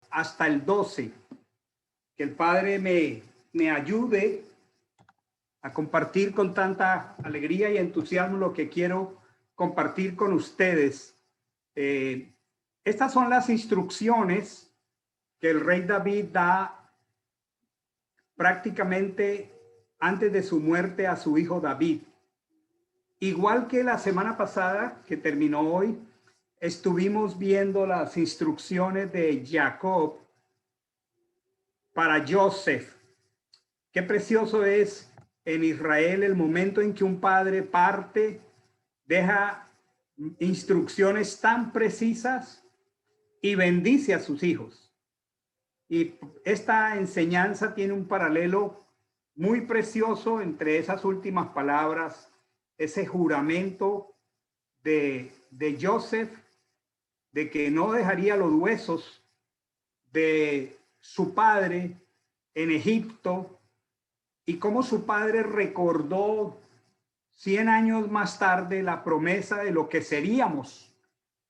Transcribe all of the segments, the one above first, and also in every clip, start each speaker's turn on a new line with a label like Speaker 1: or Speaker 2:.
Speaker 1: hasta el 12. Que el Padre me ayude a compartir con tanta alegría y entusiasmo lo que quiero compartir con ustedes. Estas son las instrucciones que el rey David da prácticamente antes de su muerte a su hijo David. Igual que la semana pasada, que terminó hoy, estuvimos viendo las instrucciones de Jacob para Joseph. Qué precioso es en Israel el momento en que un padre parte, deja instrucciones tan precisas y bendice a sus hijos. Y esta enseñanza tiene un paralelo muy precioso entre esas últimas palabras, ese juramento de Joseph, de que no dejaría los huesos de su padre en Egipto, y cómo su padre recordó 100 años más tarde la promesa de lo que seríamos,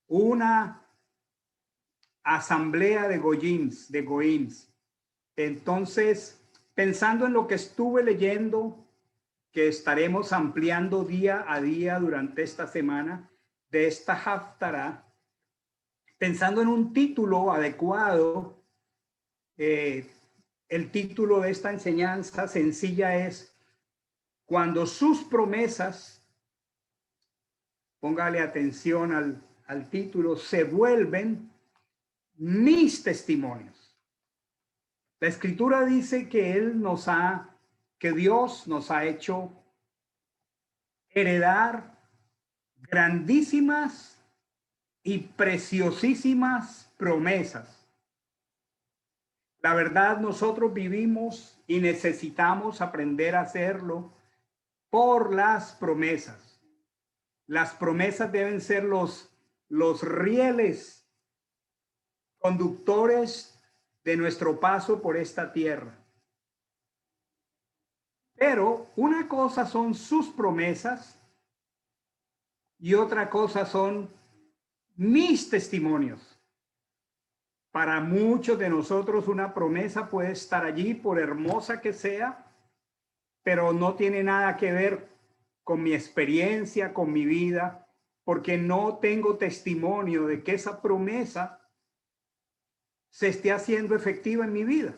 Speaker 1: una asamblea de goyims. Entonces, pensando en lo que estuve leyendo, que estaremos ampliando día a día durante esta semana de esta Haftará, pensando en un título adecuado, el título de esta enseñanza sencilla es: cuando sus promesas, póngale atención al título, se vuelven mis testimonios. La escritura dice que que Dios nos ha hecho heredar grandísimas y preciosísimas promesas. La verdad, nosotros vivimos y necesitamos aprender a hacerlo por las promesas. Las promesas deben ser los rieles conductores de nuestro paso por esta tierra. Pero una cosa son sus promesas y otra cosa son mis testimonios. Para muchos de nosotros una promesa puede estar allí, por hermosa que sea, pero no tiene nada que ver con mi experiencia, con mi vida, porque no tengo testimonio de que esa promesa se esté haciendo efectiva en mi vida.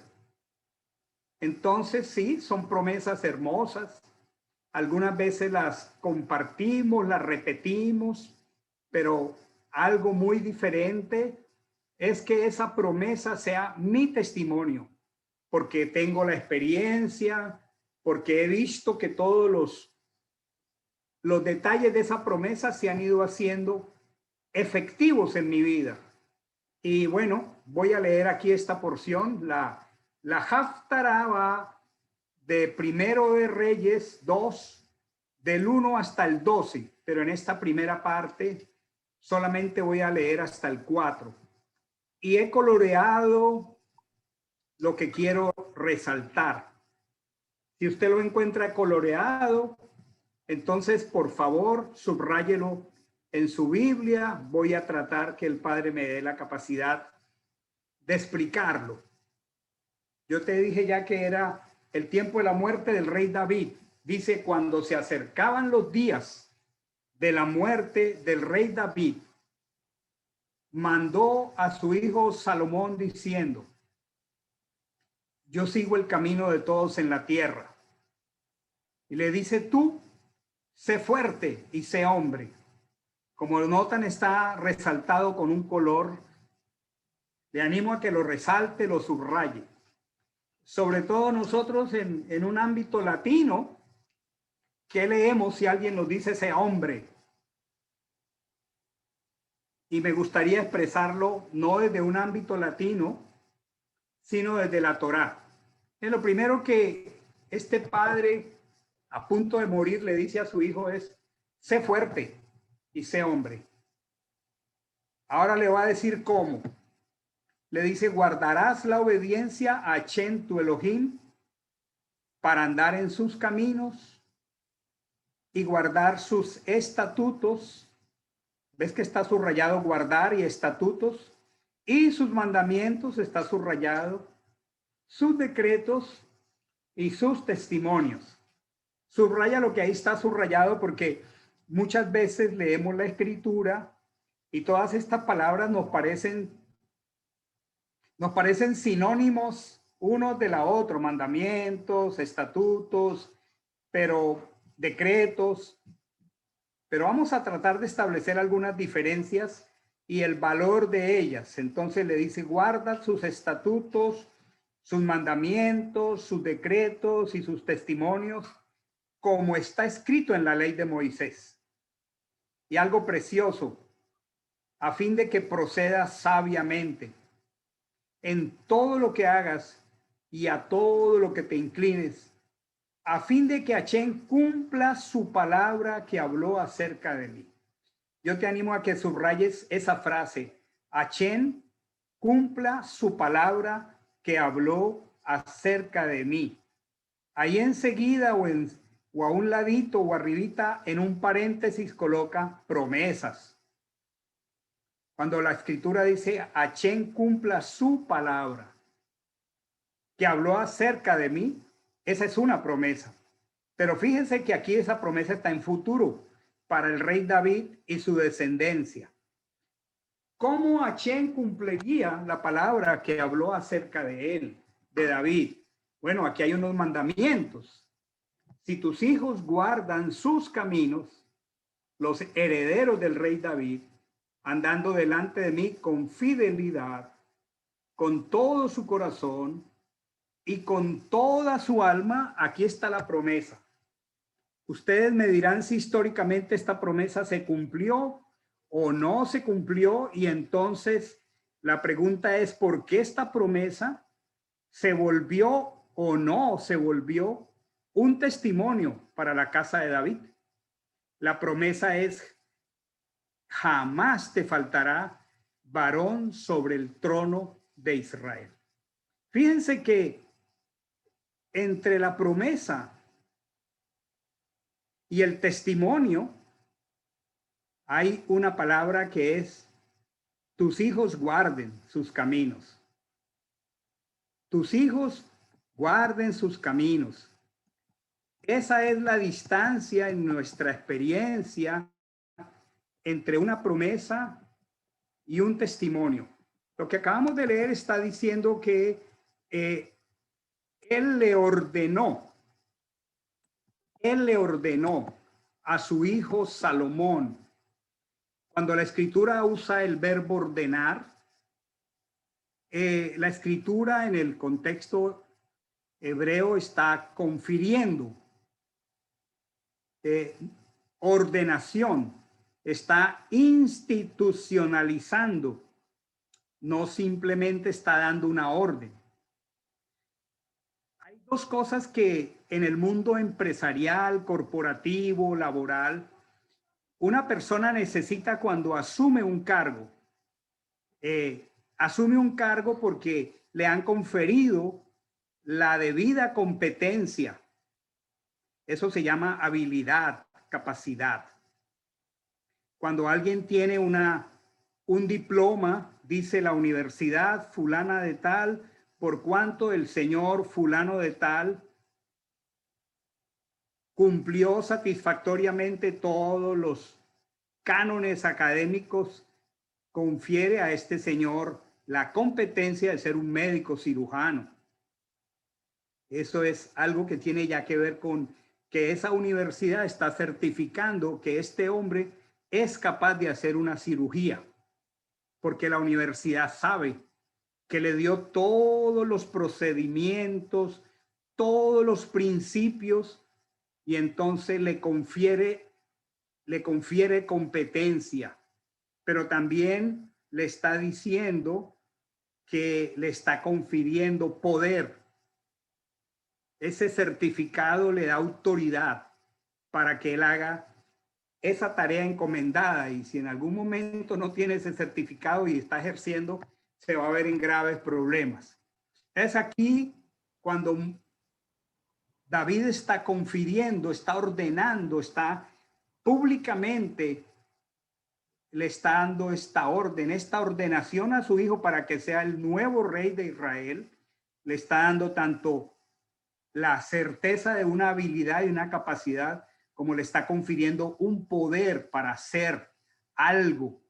Speaker 1: Entonces, sí, son promesas hermosas. Algunas veces las compartimos, las repetimos, pero algo muy diferente es que esa promesa sea mi testimonio, porque tengo la experiencia, porque he visto que todos los detalles de esa promesa se han ido haciendo efectivos en mi vida. Y bueno, voy a leer aquí esta porción. La Haftará va de Primero de Reyes 2, del 1 hasta el 12, pero en esta primera parte solamente voy a leer hasta el 4. Y he coloreado lo que quiero resaltar. Si usted lo encuentra coloreado, entonces por favor subráyelo en su Biblia. Voy a tratar que el Padre me dé la capacidad de explicarlo. Yo te dije ya que era el tiempo de la muerte del rey David. Dice: cuando se acercaban los días de la muerte del rey David, mandó a su hijo Salomón diciendo: yo sigo el camino de todos en la tierra. Y le dice: tú, sé fuerte y sé hombre. Como lo notan, está resaltado con un color. Le animo a que lo resalte, lo subraye. Sobre todo nosotros en un ámbito latino, ¿qué leemos si alguien nos dice sé hombre? Y me gustaría expresarlo no desde un ámbito latino, sino desde la Torá. Es lo primero que este padre a punto de morir le dice a su hijo es: sé fuerte y sé hombre. Ahora le va a decir cómo. Le dice: guardarás la obediencia a Hashem tu Elohim para andar en sus caminos y guardar sus estatutos. ¿Ves que está subrayado guardar y estatutos? y sus mandamientos, está subrayado, sus decretos y sus testimonios. Subraya lo que ahí está subrayado porque muchas veces leemos la escritura y todas estas palabras nos parecen sinónimos unos de la otra, mandamientos, estatutos, pero decretos, pero vamos a tratar de establecer algunas diferencias y el valor de ellas. Entonces le dice, guarda sus estatutos, sus mandamientos, sus decretos y sus testimonios, como está escrito en la ley de Moisés. Y algo precioso, a fin de que procedas sabiamente en todo lo que hagas y a todo lo que te inclines, a fin de que Hachén cumpla su palabra que habló acerca de mí. Yo te animo a que subrayes esa frase, Hachén cumpla su palabra que habló acerca de mí. Ahí enseguida o a un ladito o arribita en un paréntesis coloca promesas. Cuando la escritura dice, Hachén cumpla su palabra que habló acerca de mí, esa es una promesa. Pero fíjense que aquí esa promesa está en futuro para el rey David y su descendencia. ¿Cómo Hachén cumpliría la palabra que habló acerca de él, de David? Bueno, aquí hay unos mandamientos. Si tus hijos guardan sus caminos, los herederos del rey David, andando delante de mí con fidelidad, con todo su corazón y con toda su alma, aquí está la promesa. Ustedes me dirán si históricamente esta promesa se cumplió o no se cumplió, y entonces la pregunta es, ¿por qué esta promesa se volvió o no se volvió un testimonio para la casa de David? La promesa es, jamás te faltará varón sobre el trono de Israel. Fíjense que entre la promesa y el testimonio hay una palabra que es, tus hijos guarden sus caminos. Tus hijos guarden sus caminos. Esa es la distancia en nuestra experiencia entre una promesa y un testimonio. Lo que acabamos de leer está diciendo que él le ordenó a su hijo Salomón. Cuando la escritura usa el verbo ordenar, la escritura en el contexto hebreo está confiriendo ordenación, está institucionalizando, no simplemente está dando una orden. Hay dos cosas que en el mundo empresarial, corporativo, laboral, una persona necesita cuando asume un cargo. Asume un cargo porque le han conferido la debida competencia. Eso se llama habilidad, capacidad. Cuando alguien tiene un diploma, dice la universidad fulana de tal, por cuanto el señor fulano de tal cumplió satisfactoriamente todos los cánones académicos, confiere a este señor la competencia de ser un médico cirujano. Eso es algo que tiene ya que ver con que esa universidad está certificando que este hombre es capaz de hacer una cirugía, porque la universidad sabe que le dio todos los procedimientos, todos los principios, y entonces le confiere competencia, pero también le está diciendo que le está confiriendo poder. Ese certificado le da autoridad para que él haga esa tarea encomendada, y si en algún momento no tiene ese certificado y está ejerciendo, se va a ver en graves problemas. Es aquí cuando David está confiriendo, está ordenando, está públicamente le está dando esta orden, esta ordenación a su hijo para que sea el nuevo rey de Israel. Le está dando tanto la certeza de una habilidad y una capacidad, como le está confiriendo un poder para hacer algo.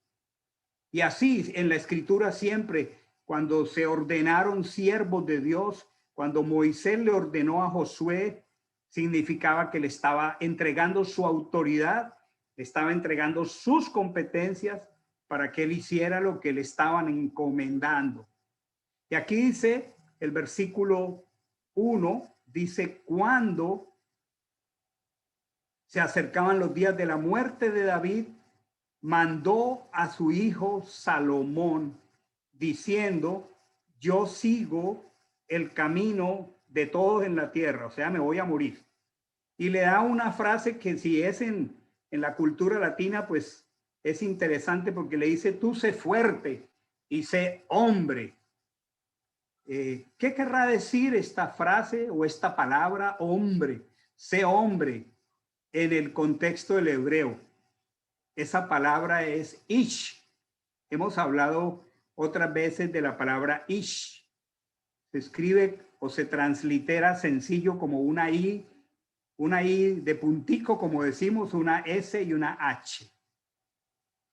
Speaker 1: Y así en la escritura siempre, cuando se ordenaron siervos de Dios, cuando Moisés le ordenó a Josué, significaba que le estaba entregando su autoridad, le estaba entregando sus competencias para que él hiciera lo que le estaban encomendando. Y aquí dice el versículo 1, dice, cuando se acercaban los días de la muerte de David, mandó a su hijo Salomón, diciendo, yo sigo el camino de todos en la tierra, o sea, me voy a morir. Y le da una frase que si es en la cultura latina, pues es interesante porque le dice, tú sé fuerte y sé hombre. ¿Qué querrá decir esta frase o esta palabra hombre? Sé hombre en el contexto del hebreo. Esa palabra es ish. Hemos hablado otras veces de la palabra ish. Se escribe o se translitera sencillo como una I de puntico, como decimos, una S y una H.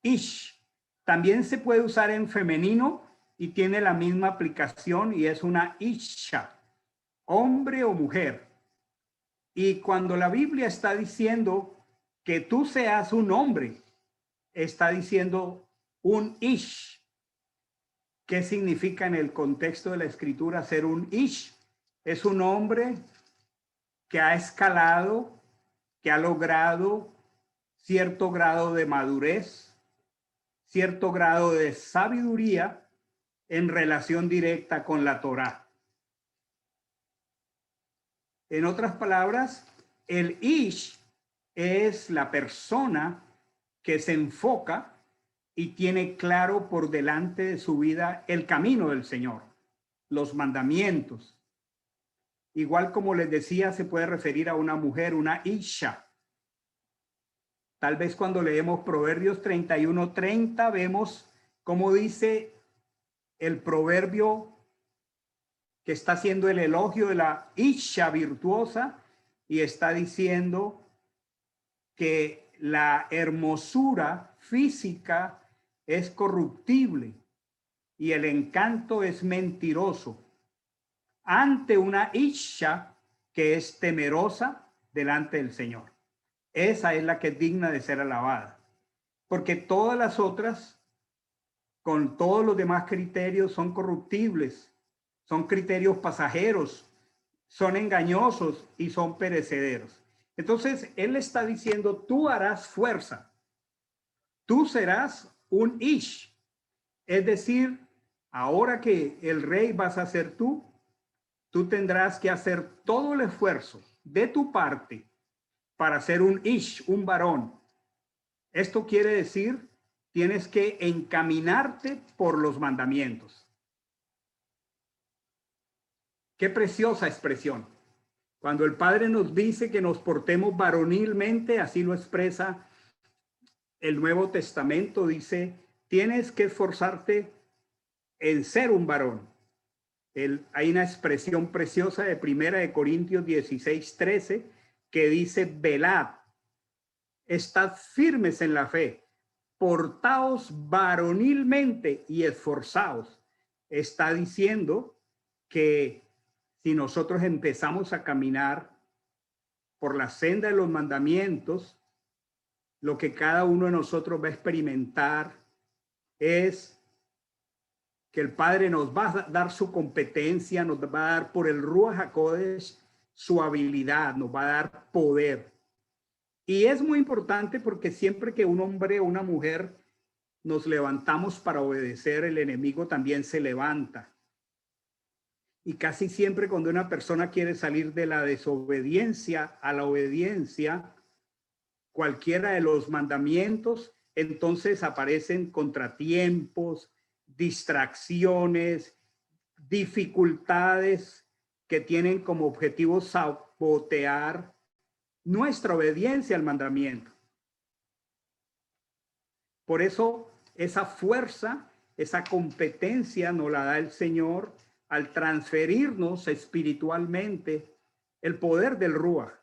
Speaker 1: Ish. También se puede usar en femenino y tiene la misma aplicación y es una isha, hombre o mujer. Y cuando la Biblia está diciendo que tú seas un hombre, está diciendo un ish. ¿Qué significa en el contexto de la escritura ser un ish? Es un hombre que ha escalado, que ha logrado cierto grado de madurez, cierto grado de sabiduría en relación directa con la Torá. En otras palabras, el ish es la persona que se enfoca y tiene claro por delante de su vida el camino del Señor, los mandamientos. Igual como les decía, se puede referir a una mujer, una isha. Tal vez cuando leemos Proverbios 31:30 vemos cómo dice el proverbio que está haciendo el elogio de la isha virtuosa y está diciendo que la hermosura física es corruptible y el encanto es mentiroso. Ante una isha que es temerosa delante del Señor. Esa es la que es digna de ser alabada. Porque todas las otras, con todos los demás criterios, son corruptibles, son criterios pasajeros, son engañosos y son perecederos. Entonces, él está diciendo, tú harás fuerza, tú serás un ish. Es decir, ahora que el rey vas a ser tú tendrás que hacer todo el esfuerzo de tu parte para ser un ish, un varón. Esto quiere decir, tienes que encaminarte por los mandamientos. Qué preciosa expresión. Cuando el Padre nos dice que nos portemos varonilmente, así lo expresa el Nuevo Testamento, dice, tienes que esforzarte en ser un varón. Hay una expresión preciosa de 1 Corintios 16:13 que dice, velad, estad firmes en la fe, portaos varonilmente y esforzaos. Está diciendo que si nosotros empezamos a caminar por la senda de los mandamientos, lo que cada uno de nosotros va a experimentar es que el Padre nos va a dar su competencia, nos va a dar por el Ruach HaKodesh su habilidad, nos va a dar poder. Y es muy importante porque siempre que un hombre o una mujer nos levantamos para obedecer, el enemigo también se levanta. Y casi siempre cuando una persona quiere salir de la desobediencia a la obediencia, cualquiera de los mandamientos, entonces aparecen contratiempos, distracciones, dificultades que tienen como objetivo sabotear nuestra obediencia al mandamiento. Por eso esa fuerza, esa competencia nos la da el Señor al transferirnos espiritualmente el poder del Ruach.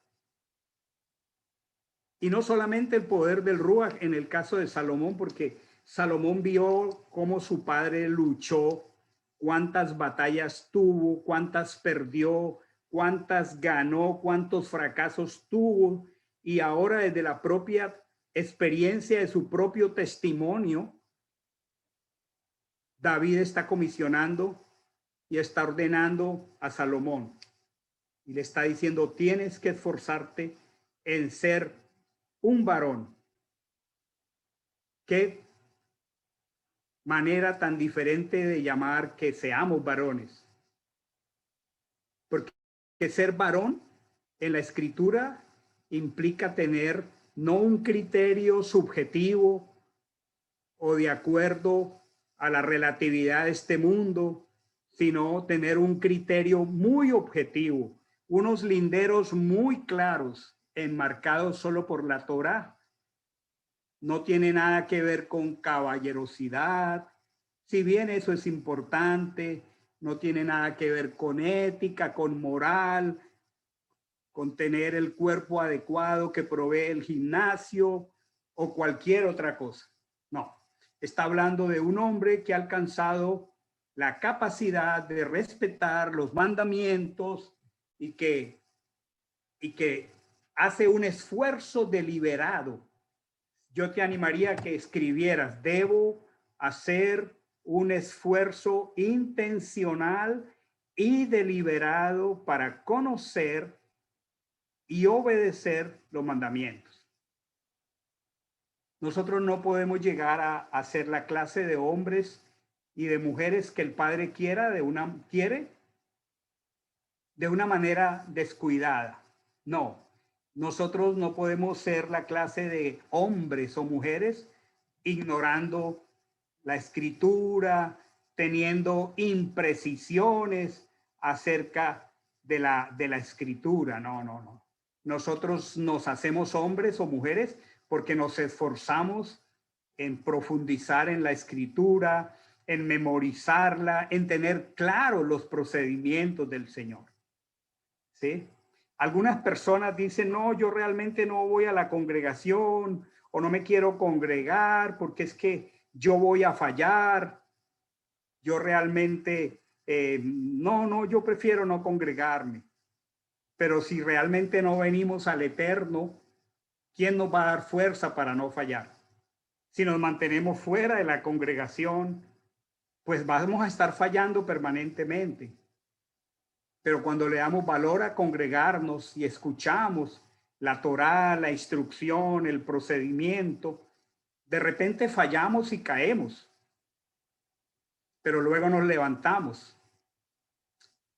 Speaker 1: Y no solamente el poder del Ruach en el caso de Salomón, porque Salomón vio cómo su padre luchó, cuántas batallas tuvo, cuántas perdió, cuántas ganó, cuántos fracasos tuvo. Y ahora desde la propia experiencia de su propio testimonio, David está comisionando y está ordenando a Salomón. Y le está diciendo, tienes que esforzarte en ser un varón. Qué manera tan diferente de llamar que seamos varones. Porque ser varón en la escritura implica tener no un criterio subjetivo o de acuerdo a la relatividad de este mundo, sino tener un criterio muy objetivo, unos linderos muy claros, enmarcados solo por la Torá. No tiene nada que ver con caballerosidad, si bien eso es importante, no tiene nada que ver con ética, con moral, con tener el cuerpo adecuado que provee el gimnasio o cualquier otra cosa. No, está hablando de un hombre que ha alcanzado la capacidad de respetar los mandamientos y que hace un esfuerzo deliberado. Yo te animaría a que escribieras, debo hacer un esfuerzo intencional y deliberado para conocer y obedecer los mandamientos. Nosotros no podemos llegar a ser la clase de hombres y de mujeres que el Padre quiere de una manera descuidada. No, nosotros no podemos ser la clase de hombres o mujeres ignorando la escritura, teniendo imprecisiones acerca de la escritura. No. Nosotros nos hacemos hombres o mujeres porque nos esforzamos en profundizar en la escritura, en memorizarla, en tener claros los procedimientos del Señor. ¿Sí? Algunas personas dicen, no, yo realmente no voy a la congregación o no me quiero congregar porque es que yo voy a fallar. Yo realmente, yo prefiero no congregarme. Pero si realmente no venimos al Eterno, ¿quién nos va a dar fuerza para no fallar? Si nos mantenemos fuera de la congregación, pues vamos a estar fallando permanentemente. Pero cuando le damos valor a congregarnos y escuchamos la Torá, la instrucción, el procedimiento, de repente fallamos y caemos, pero luego nos levantamos.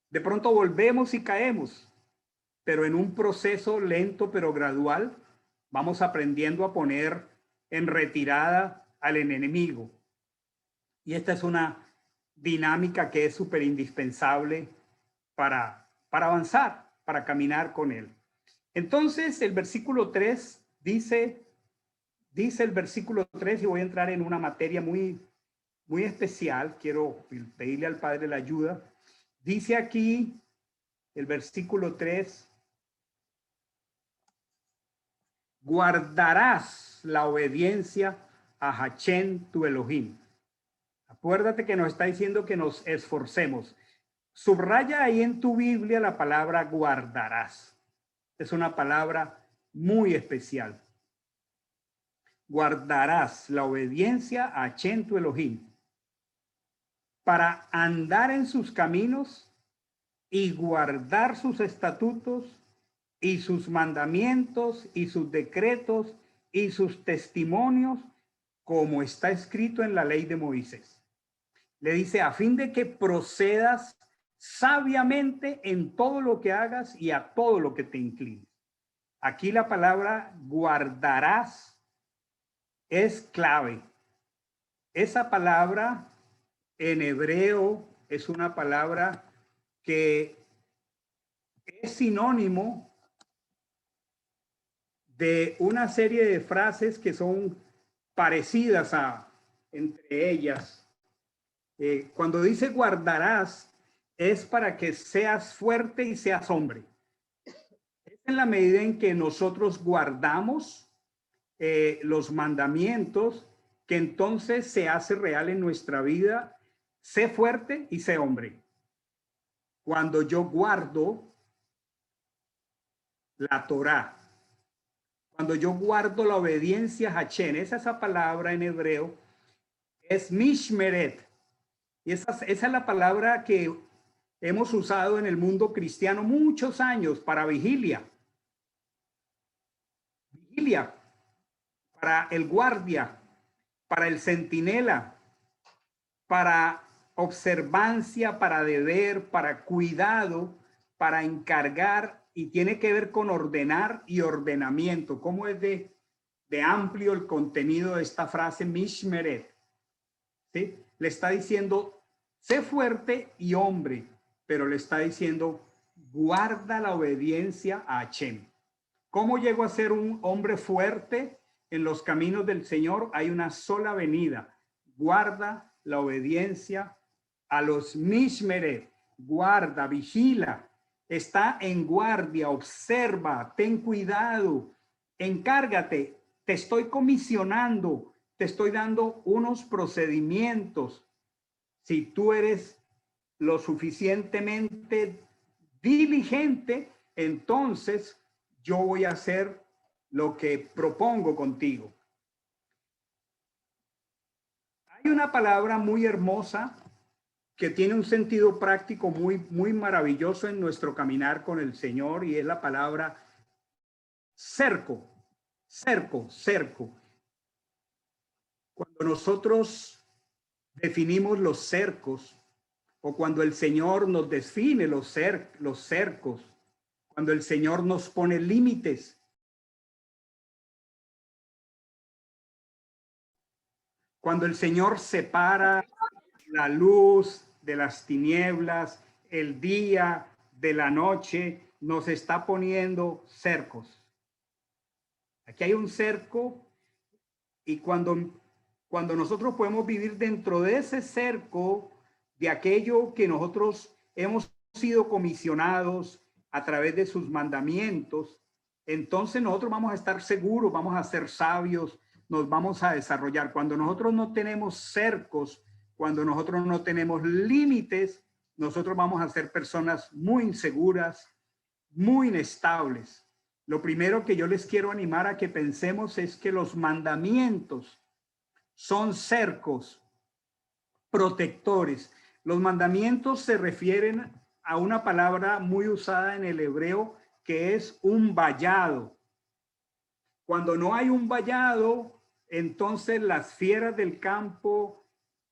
Speaker 1: De pronto volvemos y caemos, pero en un proceso lento pero gradual vamos aprendiendo a poner en retirada al enemigo. Y esta es una dinámica que es súper indispensable para avanzar, para caminar con él. Entonces, el versículo 3 dice el versículo 3, y voy a entrar en una materia muy especial, quiero pedirle al Padre la ayuda. Dice aquí el versículo 3, guardarás la obediencia a Hachén tu Elohim. Acuérdate que nos está diciendo que nos esforcemos. Subraya ahí en tu Biblia la palabra guardarás. Es una palabra muy especial. Guardarás la obediencia a Hachén tu Elohim para andar en sus caminos y guardar sus estatutos y sus mandamientos y sus decretos y sus testimonios, como está escrito en la ley de Moisés. Le dice, a fin de que procedas sabiamente en todo lo que hagas y a todo lo que te inclines. Aquí la palabra guardarás es clave. Esa palabra en hebreo es una palabra que es sinónimo de una serie de frases que son parecidas entre ellas. Cuando dice guardarás, es para que seas fuerte y seas hombre. Es en la medida en que nosotros guardamos los mandamientos, que entonces se hace real en nuestra vida. Sé fuerte y sé hombre. Cuando yo guardo la Torá, cuando yo guardo la obediencia a Hashem, esa palabra en hebreo es mishmeret. Y esa es la palabra que hemos usado en el mundo cristiano muchos años para vigilia. Vigilia, para el guardia, para el centinela, para observancia, para deber, para cuidado, para encargar, y tiene que ver con ordenar y ordenamiento. ¿Cómo es de amplio el contenido de esta frase mishmeret? ¿Sí? Le está diciendo, sé fuerte y hombre, pero le está diciendo, guarda la obediencia a Hashem. ¿Cómo llego a ser un hombre fuerte en los caminos del Señor? Hay una sola venida. Guarda la obediencia a los mishmeret. Guarda, vigila, está en guardia, observa, ten cuidado, encárgate, te estoy comisionando, te estoy dando unos procedimientos. Si tú eres lo suficientemente diligente, entonces yo voy a hacer lo que propongo contigo. Hay una palabra muy hermosa que tiene un sentido práctico muy maravilloso en nuestro caminar con el Señor, y es la palabra cerco, cerco, cerco. Cuando nosotros definimos los cercos, o cuando el Señor nos define los cercos, cuando el Señor nos pone límites, cuando el Señor separa la luz de las tinieblas, el día de la noche, nos está poniendo cercos. Aquí hay un cerco, y cuando nosotros podemos vivir dentro de ese cerco, de aquello que nosotros hemos sido comisionados a través de sus mandamientos, entonces nosotros vamos a estar seguros, vamos a ser sabios, nos vamos a desarrollar. Cuando nosotros no tenemos cercos, cuando nosotros no tenemos límites, nosotros vamos a ser personas muy inseguras, muy inestables. Lo primero que yo les quiero animar a que pensemos es que los mandamientos son cercos protectores. Los mandamientos se refieren a una palabra muy usada en el hebreo, que es un vallado. Cuando no hay un vallado, entonces las fieras del campo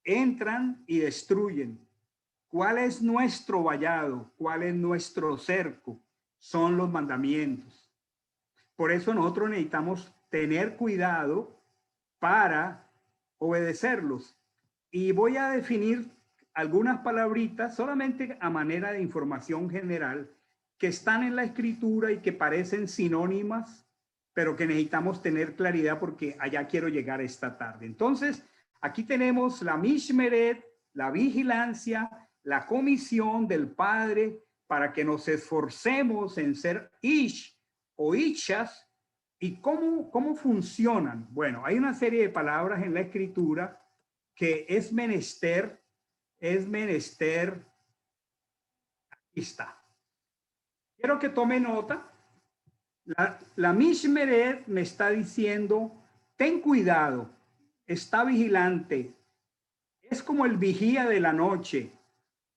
Speaker 1: entran y destruyen. ¿Cuál es nuestro vallado? ¿Cuál es nuestro cerco? Son los mandamientos. Por eso nosotros necesitamos tener cuidado para obedecerlos. Y voy a definir algunas palabritas solamente a manera de información general que están en la escritura y que parecen sinónimas, pero que necesitamos tener claridad porque allá quiero llegar esta tarde. Entonces, aquí tenemos la mishmeret, la vigilancia, la comisión del Padre para que nos esforcemos en ser ish o ishas. ¿Y cómo funcionan? Bueno, hay una serie de palabras en la escritura que es menester, aquí está. Quiero que tome nota. La mishmeret me está diciendo, ten cuidado, está vigilante. Es como el vigía de la noche.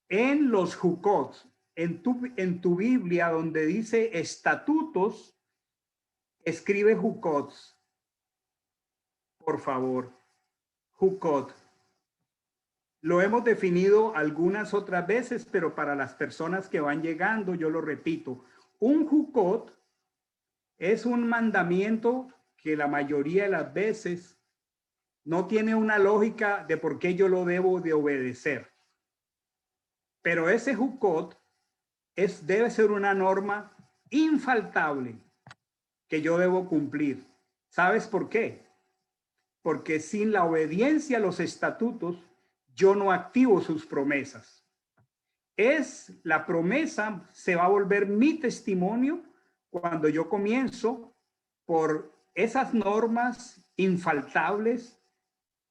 Speaker 1: En los jukot, en tu Biblia, donde dice estatutos, escribe jukot, por favor. Jukot. Lo hemos definido algunas otras veces, pero para las personas que van llegando, yo lo repito. Un jukot es un mandamiento que la mayoría de las veces no tiene una lógica de por qué yo lo debo de obedecer. Pero ese jukot debe ser una norma infaltable que yo debo cumplir. ¿Sabes por qué? porque sin la obediencia a los estatutos, yo no activo sus promesas. La promesa se va a volver mi testimonio cuando yo comienzo por esas normas infaltables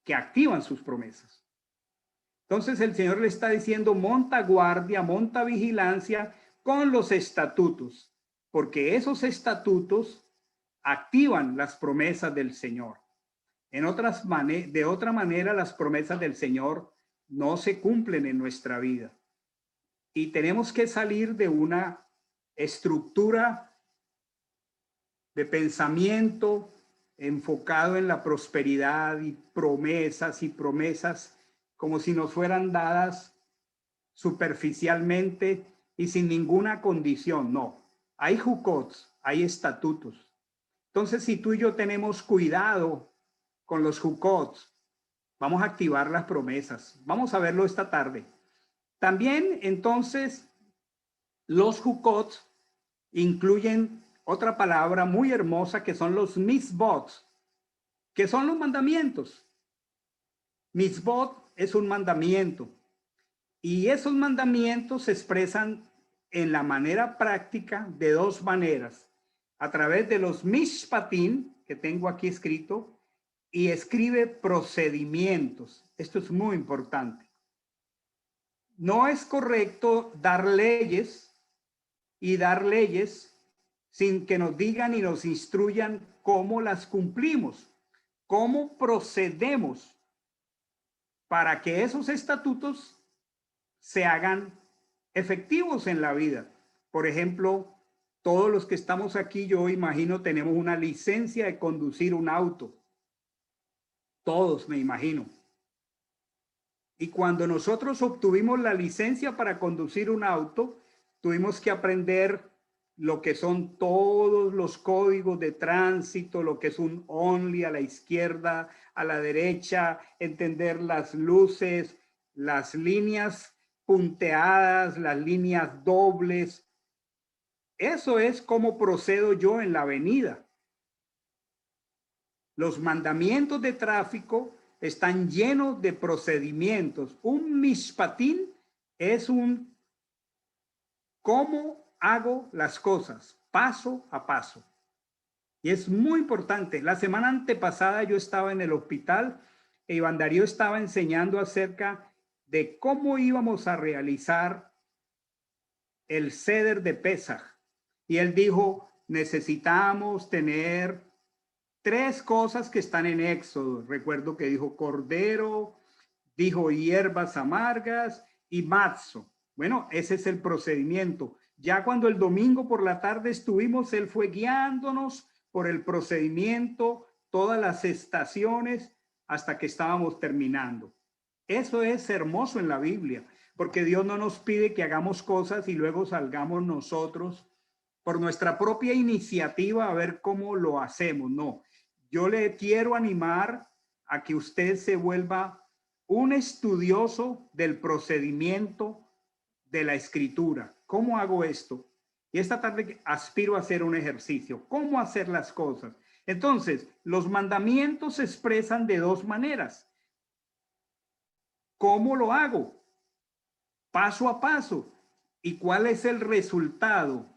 Speaker 1: que activan sus promesas. Entonces el Señor le está diciendo, monta guardia, monta vigilancia con los estatutos, porque esos estatutos activan las promesas del Señor. De otra manera, las promesas del Señor no se cumplen en nuestra vida. Y tenemos que salir de una estructura de pensamiento enfocado en la prosperidad y promesas como si nos fueran dadas superficialmente y sin ninguna condición. No, hay jucots, hay estatutos. Entonces, si tú y yo tenemos cuidado con los jucots, vamos a activar las promesas. Vamos a verlo esta tarde. También, entonces, los jucots incluyen otra palabra muy hermosa que son los mitzvot, que son los mandamientos. Mitzvot es un mandamiento y esos mandamientos se expresan en la manera práctica de dos maneras, a través de los mishpatim, que tengo aquí escrito, y escribe procedimientos. Esto es muy importante. No es correcto dar leyes sin que nos digan y nos instruyan cómo las cumplimos, cómo procedemos para que esos estatutos se hagan efectivos en la vida. Por ejemplo, todos los que estamos aquí, yo imagino, tenemos una licencia de conducir un auto. Todos, me imagino. Y cuando nosotros obtuvimos la licencia para conducir un auto, tuvimos que aprender lo que son todos los códigos de tránsito, lo que es un only a la izquierda, a la derecha, entender las luces, las líneas punteadas, las líneas dobles. Eso es cómo procedo yo en la avenida. Los mandamientos de tráfico están llenos de procedimientos. Un mishpatim es un cómo hago las cosas, paso a paso. Y es muy importante. La semana antepasada yo estaba en el hospital e Iván Darío estaba enseñando acerca de cómo íbamos a realizar el Seder de Pesaj. Y él dijo, necesitamos tener 3 cosas que están en Éxodo. Recuerdo que dijo cordero, dijo hierbas amargas y matzo. Bueno, ese es el procedimiento. Ya cuando el domingo por la tarde estuvimos, él fue guiándonos por el procedimiento, todas las estaciones, hasta que estábamos terminando. Eso es hermoso en la Biblia, porque Dios no nos pide que hagamos cosas y luego salgamos nosotros por nuestra propia iniciativa a ver cómo lo hacemos. No, yo le quiero animar a que usted se vuelva un estudioso del procedimiento de la escritura. ¿Cómo hago esto? Y esta tarde aspiro a hacer un ejercicio. ¿Cómo hacer las cosas? Entonces, los mandamientos se expresan de 2 maneras. ¿Cómo lo hago? Paso a paso. ¿Y cuál es el resultado?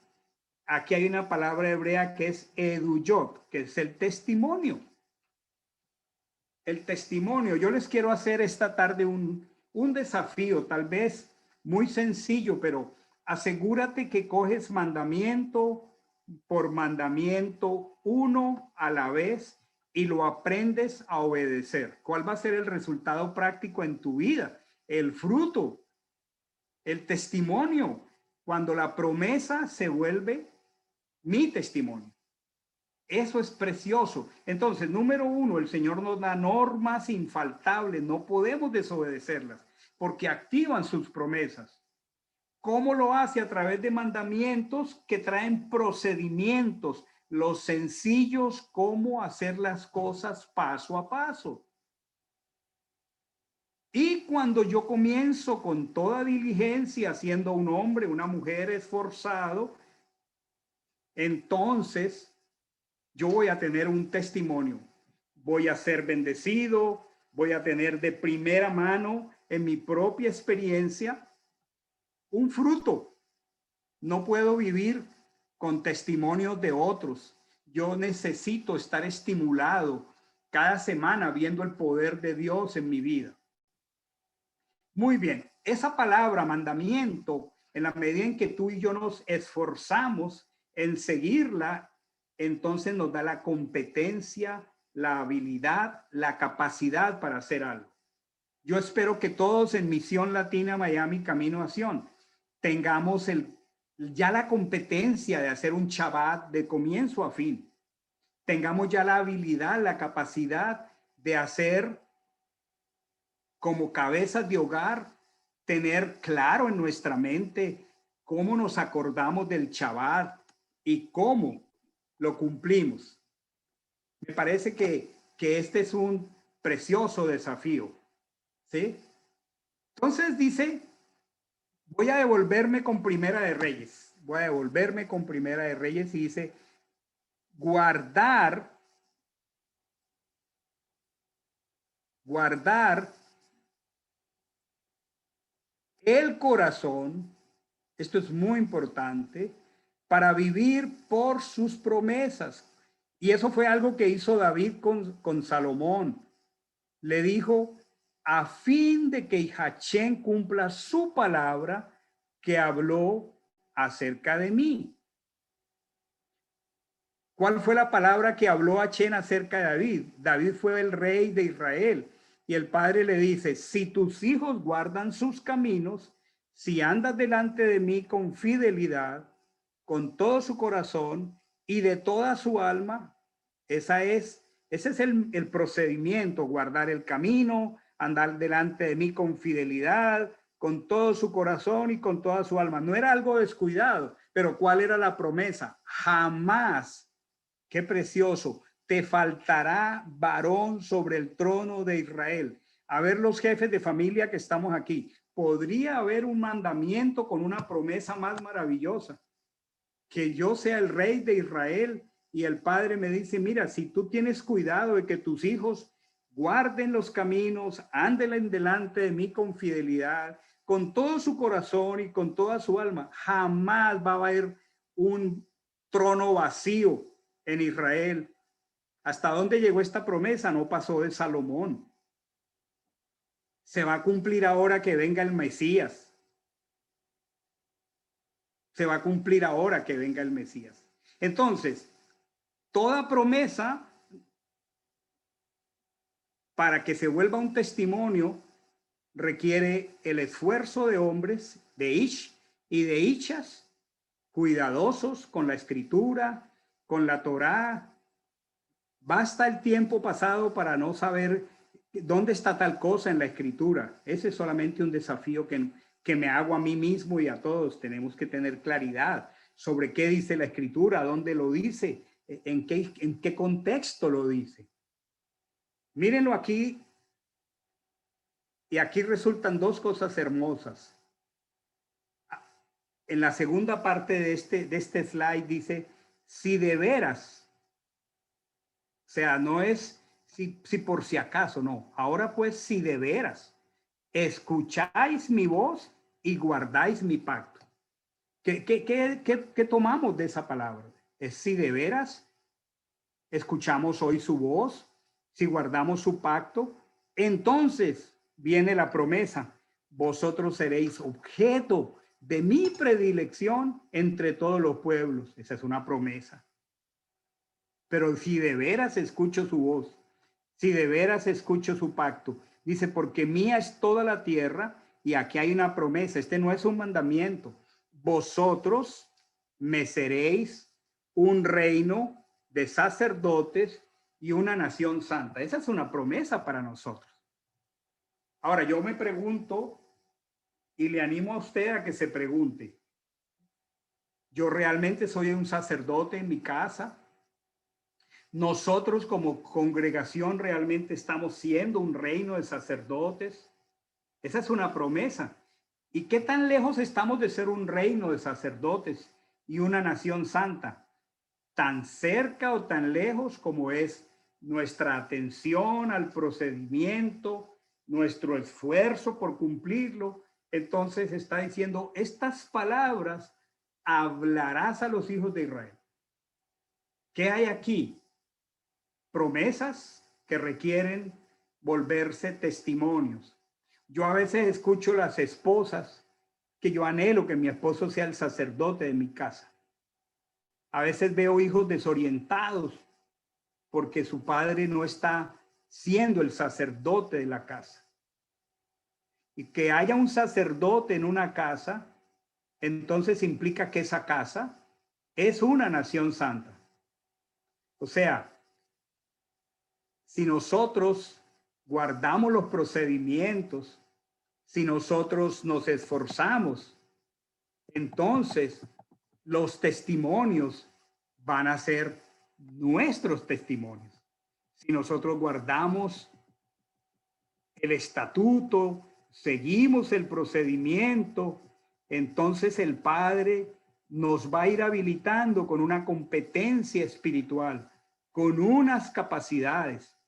Speaker 1: Aquí hay una palabra hebrea que es eduyot, que es el testimonio. El testimonio. Yo les quiero hacer esta tarde un desafío, tal vez muy sencillo, pero asegúrate que coges mandamiento por mandamiento, uno a la vez, y lo aprendes a obedecer. ¿Cuál va a ser el resultado práctico en tu vida? El fruto, el testimonio, cuando la promesa se vuelve mi testimonio. Eso es precioso. Entonces, número 1, el Señor nos da normas infaltables, no podemos desobedecerlas porque activan sus promesas. ¿Cómo lo hace? A través de mandamientos que traen procedimientos, los sencillos, cómo hacer las cosas paso a paso. Y cuando yo comienzo con toda diligencia, siendo un hombre, una mujer esforzado, entonces yo voy a tener un testimonio. voy a ser bendecido, voy a tener de primera mano en mi propia experiencia un fruto. No puedo vivir con testimonios de otros. Yo necesito estar estimulado cada semana viendo el poder de Dios en mi vida. Muy bien, esa palabra mandamiento, en la medida en que tú y yo nos esforzamos en seguirla, entonces nos da la competencia, la habilidad, la capacidad para hacer algo. Yo espero que todos en Misión Latina Miami Camino a Sion tengamos ya la competencia de hacer un Shabbat de comienzo a fin. Tengamos ya la habilidad, la capacidad de hacer como cabezas de hogar, tener claro en nuestra mente cómo nos acordamos del Shabbat y cómo lo cumplimos. Me parece que este es un precioso desafío, ¿sí? Entonces dice, voy a devolverme con Primera de Reyes. Voy a devolverme con Primera de Reyes y dice, guardar el corazón, esto es muy importante, para vivir por sus promesas. Y eso fue algo que hizo David con Salomón. Le dijo, a fin de que Hachén cumpla su palabra que habló acerca de mí. ¿Cuál fue la palabra que habló Hachén acerca de David? David fue el rey de Israel. Y el padre le dice, si tus hijos guardan sus caminos, si andas delante de mí con fidelidad, con todo su corazón y de toda su alma, ese es el procedimiento, guardar el camino, andar delante de mí con fidelidad, con todo su corazón y con toda su alma. No era algo descuidado, pero ¿cuál era la promesa? Jamás, qué precioso, te faltará varón sobre el trono de Israel. A ver, los jefes de familia que estamos aquí, podría haber un mandamiento con una promesa más maravillosa, que yo sea el rey de Israel. Y el padre me dice, mira, si tú tienes cuidado de que tus hijos guarden los caminos, anden delante de mí con fidelidad, con todo su corazón y con toda su alma, jamás va a haber un trono vacío en Israel. ¿Hasta dónde llegó esta promesa? No pasó de Salomón. Se va a cumplir ahora que venga el Mesías. Se va a cumplir ahora que venga el Mesías. Entonces, toda promesa, para que se vuelva un testimonio, requiere el esfuerzo de hombres, de Ish y de Ichas, cuidadosos con la escritura, con la Torá. Basta el tiempo pasado para no saber dónde está tal cosa en la escritura. Ese es solamente un desafío que me hago a mí mismo y a todos. Tenemos que tener claridad sobre qué dice la escritura, dónde lo dice, en qué contexto lo dice. Mírenlo aquí. Y aquí resultan dos cosas hermosas. En la segunda parte de este slide dice, si de veras, o sea, no es si por si acaso, no. Ahora pues, si de veras escucháis mi voz y guardáis mi pacto. ¿Qué tomamos de esa palabra? Es si de veras escuchamos hoy su voz, si guardamos su pacto, entonces viene la promesa, vosotros seréis objeto de mi predilección entre todos los pueblos. Esa es una promesa. Pero si de veras escucho su voz, si de veras escucho su pacto, dice, porque mía es toda la tierra, y aquí hay una promesa, este no es un mandamiento, vosotros me seréis un reino de sacerdotes y una nación santa. Esa es una promesa para nosotros. Ahora, yo me pregunto y le animo a usted a que se pregunte, ¿yo realmente soy un sacerdote en mi casa? ¿Nosotros como congregación realmente estamos siendo un reino de sacerdotes? Esa es una promesa. ¿Y qué tan lejos estamos de ser un reino de sacerdotes y una nación santa? Tan cerca o tan lejos como es nuestra atención al procedimiento, nuestro esfuerzo por cumplirlo. Entonces está diciendo, estas palabras hablarás a los hijos de Israel. ¿Qué hay aquí? Promesas que requieren volverse testimonios. Yo a veces escucho las esposas que yo anhelo que mi esposo sea el sacerdote de mi casa. A veces veo hijos desorientados porque su padre no está siendo el sacerdote de la casa. Y que haya un sacerdote en una casa, entonces implica que esa casa es una nación santa. O sea, si nosotros guardamos los procedimientos, si nosotros nos esforzamos, entonces los testimonios van a ser nuestros testimonios. Si nosotros guardamos el estatuto, seguimos el procedimiento, entonces el Padre nos va a ir habilitando con una competencia espiritual, con unas capacidades,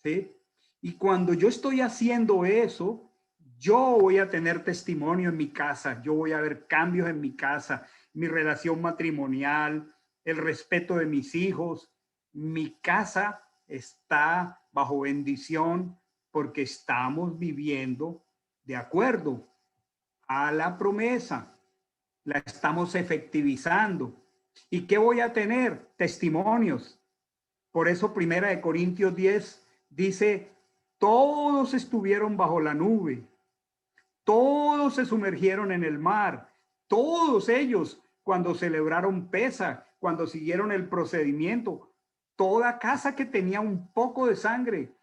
Speaker 1: ¿sí? Y cuando yo estoy haciendo eso, yo voy a tener testimonio en mi casa, yo voy a ver cambios en mi casa, mi relación matrimonial, el respeto de mis hijos. Mi casa está bajo bendición porque estamos viviendo de acuerdo a la promesa, la estamos efectivizando. ¿Y qué voy a tener? Testimonios. Por eso Primera de Corintios 10 dice, todos estuvieron bajo la nube, todos se sumergieron en el mar, todos ellos cuando celebraron Pesaj, cuando siguieron el procedimiento, toda casa que tenía un poco de sangre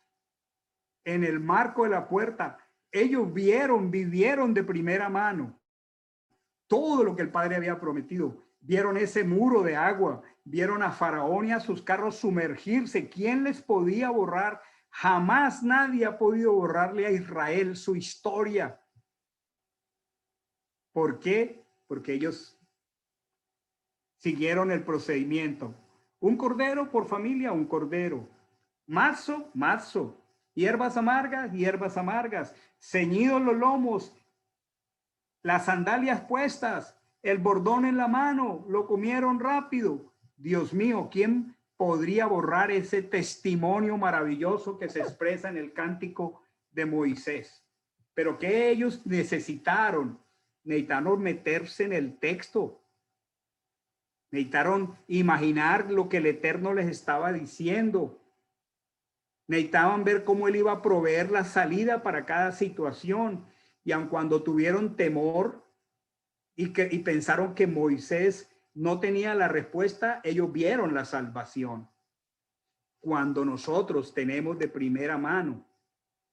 Speaker 1: en el marco de la puerta, ellos vivieron de primera mano todo lo que el Padre había prometido. Vieron ese muro de agua, vieron a Faraón y a sus carros sumergirse. ¿Quién les podía borrar? Jamás nadie ha podido borrarle a Israel su historia. ¿Por qué? Porque ellos siguieron el procedimiento. Un cordero por familia, un cordero. Marzo, marzo. Hierbas amargas, hierbas amargas. Ceñidos los lomos, las sandalias puestas, el bordón en la mano, lo comieron rápido. Dios mío, ¿quién podría borrar ese testimonio maravilloso que se expresa en el cántico de Moisés? Pero que ellos necesitaron meterse en el texto. Necesitaron imaginar lo que el Eterno les estaba diciendo. Necesitaban ver cómo él iba a proveer la salida para cada situación. Y aun cuando tuvieron temor y pensaron que Moisés no tenía la respuesta, ellos vieron la salvación. Cuando nosotros tenemos de primera mano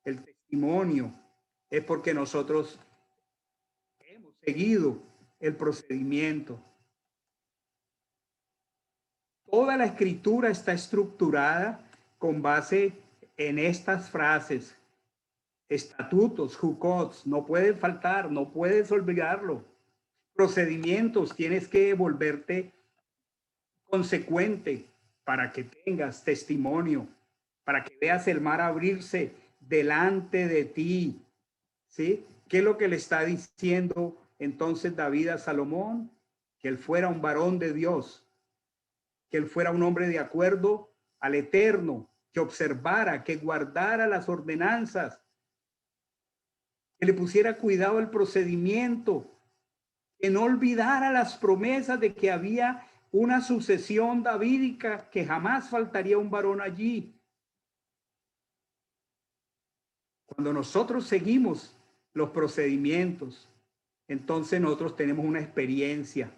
Speaker 1: el testimonio, es porque nosotros hemos seguido el procedimiento. Toda la escritura está estructurada con base en estas frases. Estatutos, jucots, no pueden faltar, no puedes olvidarlo. Procedimientos, tienes que volverte consecuente para que tengas testimonio, para que veas el mar abrirse delante de ti. ¿Sí? ¿Qué es lo que le está diciendo entonces David a Salomón? Que él fuera un varón de Dios, que él fuera un hombre de acuerdo al Eterno, que observara, que guardara las ordenanzas, que le pusiera cuidado al procedimiento, que no olvidara las promesas de que había una sucesión davídica, que jamás faltaría un varón allí. Cuando nosotros seguimos los procedimientos, entonces nosotros tenemos una experiencia,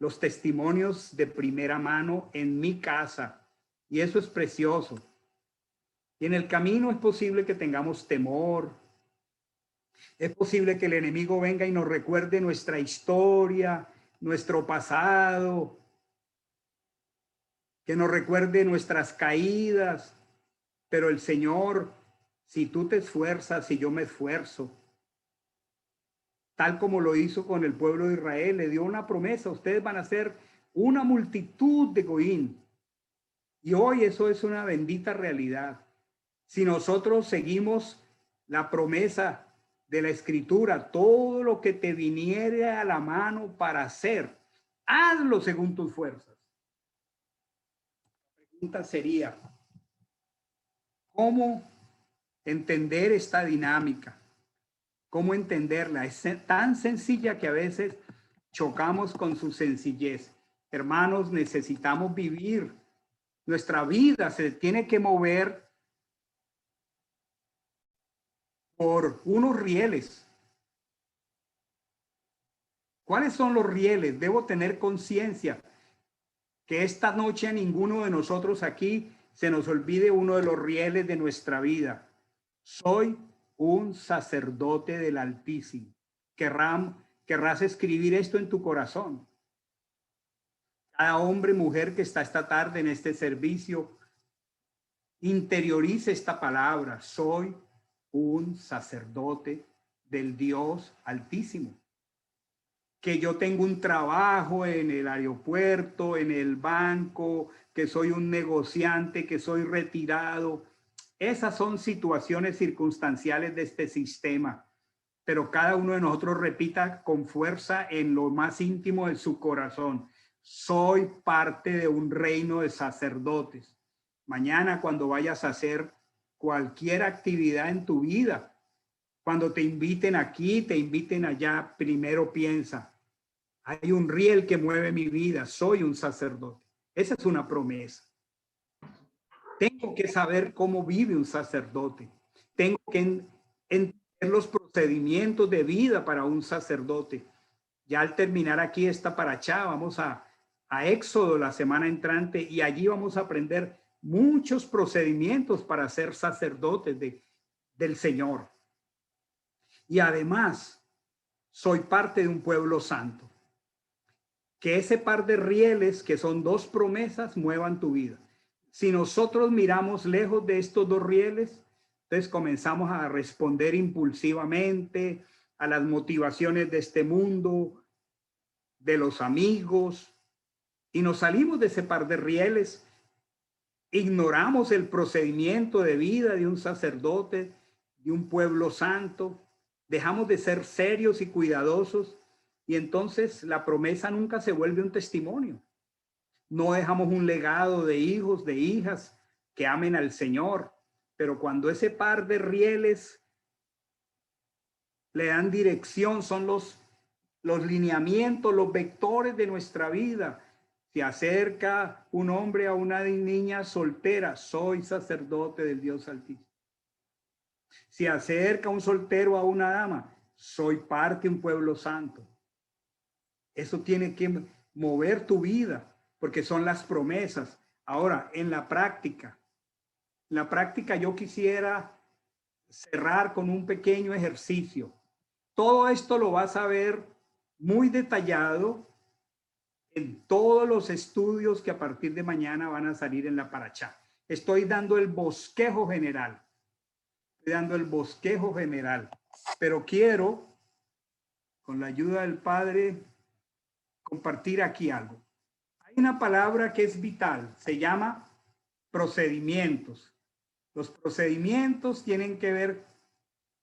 Speaker 1: los testimonios de primera mano en mi casa, y eso es precioso. Y en el camino es posible que tengamos temor, es posible que el enemigo venga y nos recuerde nuestra historia, nuestro pasado, que nos recuerde nuestras caídas, pero el Señor, si tú te esfuerzas, si yo me esfuerzo, tal como lo hizo con el pueblo de Israel, le dio una promesa: ustedes van a ser una multitud de goín. Y hoy eso es una bendita realidad. Si nosotros seguimos la promesa de la Escritura, todo lo que te viniere a la mano para hacer, hazlo según tus fuerzas. La pregunta sería, ¿cómo entender esta dinámica? ¿Cómo entenderla? Es tan sencilla que a veces chocamos con su sencillez. Hermanos, necesitamos vivir. Nuestra vida se tiene que mover por unos rieles. ¿Cuáles son los rieles? Debo tener conciencia que esta noche a ninguno de nosotros aquí se nos olvide uno de los rieles de nuestra vida. Soy un sacerdote del Altísimo. Querrás escribir esto en tu corazón. Cada hombre y mujer que está esta tarde en este servicio, interiorice esta palabra. Soy un sacerdote del Dios Altísimo. Que yo tengo un trabajo en el aeropuerto, en el banco, que soy un negociante, que soy retirado. Esas son situaciones circunstanciales de este sistema. Pero cada uno de nosotros repita con fuerza en lo más íntimo de su corazón. Soy parte de un reino de sacerdotes. Mañana cuando vayas a hacer cualquier actividad en tu vida, cuando te inviten aquí, te inviten allá, primero piensa, hay un riel que mueve mi vida, soy un sacerdote. Esa es una promesa. Tengo que saber cómo vive un sacerdote. Tengo que entender los procedimientos de vida para un sacerdote. Ya al terminar aquí esta paracha, vamos a Éxodo la semana entrante y allí vamos a aprender muchos procedimientos para ser sacerdotes del Señor. Y además, soy parte de un pueblo santo. Que ese par de rieles, que son dos promesas, muevan tu vida. Si nosotros miramos lejos de estos dos rieles, entonces comenzamos a responder impulsivamente a las motivaciones de este mundo, de los amigos, y nos salimos de ese par de rieles, ignoramos el procedimiento de vida de un sacerdote, de un pueblo santo, dejamos de ser serios y cuidadosos, y entonces la promesa nunca se vuelve un testimonio. No dejamos un legado de hijos, de hijas que amen al Señor, pero cuando ese par de rieles le dan dirección, son los lineamientos, los vectores de nuestra vida. Se acerca un hombre a una niña soltera, soy sacerdote del Dios Altísimo. Se acerca un soltero a una dama, soy parte de un pueblo santo. Eso tiene que mover tu vida, porque son las promesas. Ahora, en la práctica yo quisiera cerrar con un pequeño ejercicio. Todo esto lo vas a ver muy detallado en todos los estudios que a partir de mañana van a salir en la paracha. Estoy dando el bosquejo general. Pero quiero, con la ayuda del Padre, compartir aquí algo. Hay una palabra que es vital, se llama procedimientos. Los procedimientos tienen que ver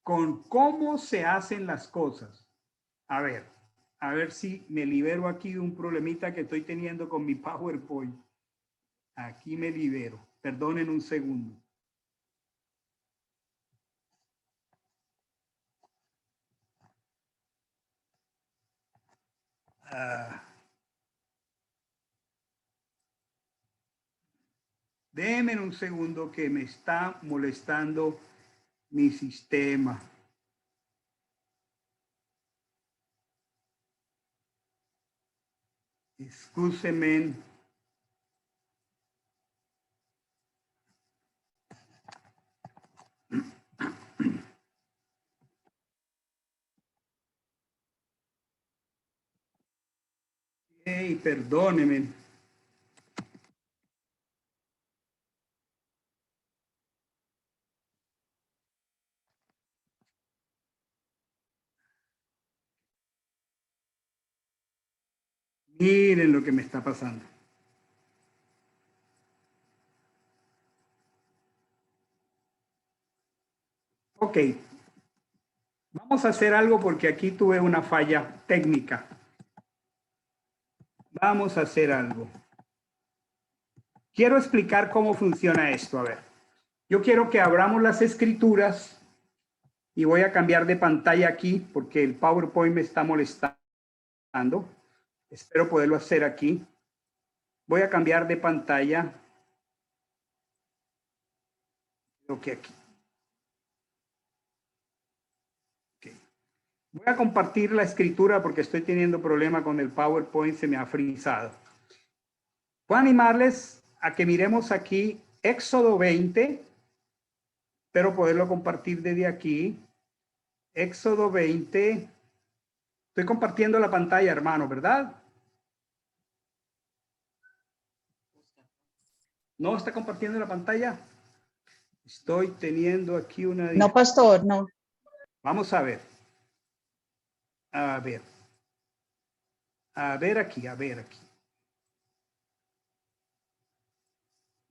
Speaker 1: con cómo se hacen las cosas. A ver si me libero aquí de un problemita que estoy teniendo con mi PowerPoint. Aquí me libero. Perdonen un segundo. Déjenme un segundo que me está molestando mi sistema. Excúsenme. Hey, perdónenme. Miren lo que me está pasando. Ok, vamos a hacer algo porque aquí tuve una falla técnica. Vamos a hacer algo. Quiero explicar cómo funciona esto. A ver, yo quiero que abramos las escrituras y voy a cambiar de pantalla aquí porque el PowerPoint me está molestando. Espero poderlo hacer aquí. Voy a cambiar de pantalla. Creo que aquí. Okay. Voy a compartir la escritura porque estoy teniendo problema con el PowerPoint, se me ha frizado. Voy a animarles a que miremos aquí Éxodo 20, pero poderlo compartir desde aquí. Éxodo 20. Estoy compartiendo la pantalla, hermano, ¿verdad? ¿No está compartiendo la pantalla? Estoy teniendo aquí una...
Speaker 2: No, pastor, no.
Speaker 1: Vamos a ver. A ver. A ver aquí, a ver aquí.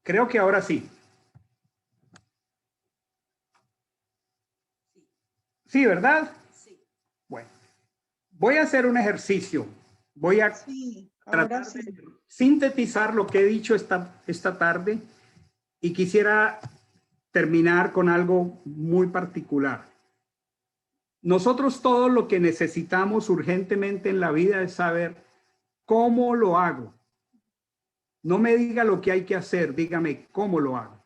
Speaker 1: Creo que ahora sí. Sí, ¿verdad? Sí. Bueno, voy a hacer un ejercicio. Voy a tratar de sintetizar lo que he dicho esta tarde y quisiera terminar con algo muy particular. Nosotros todo lo que necesitamos urgentemente en la vida es saber cómo lo hago. No me diga lo que hay que hacer, dígame cómo lo hago.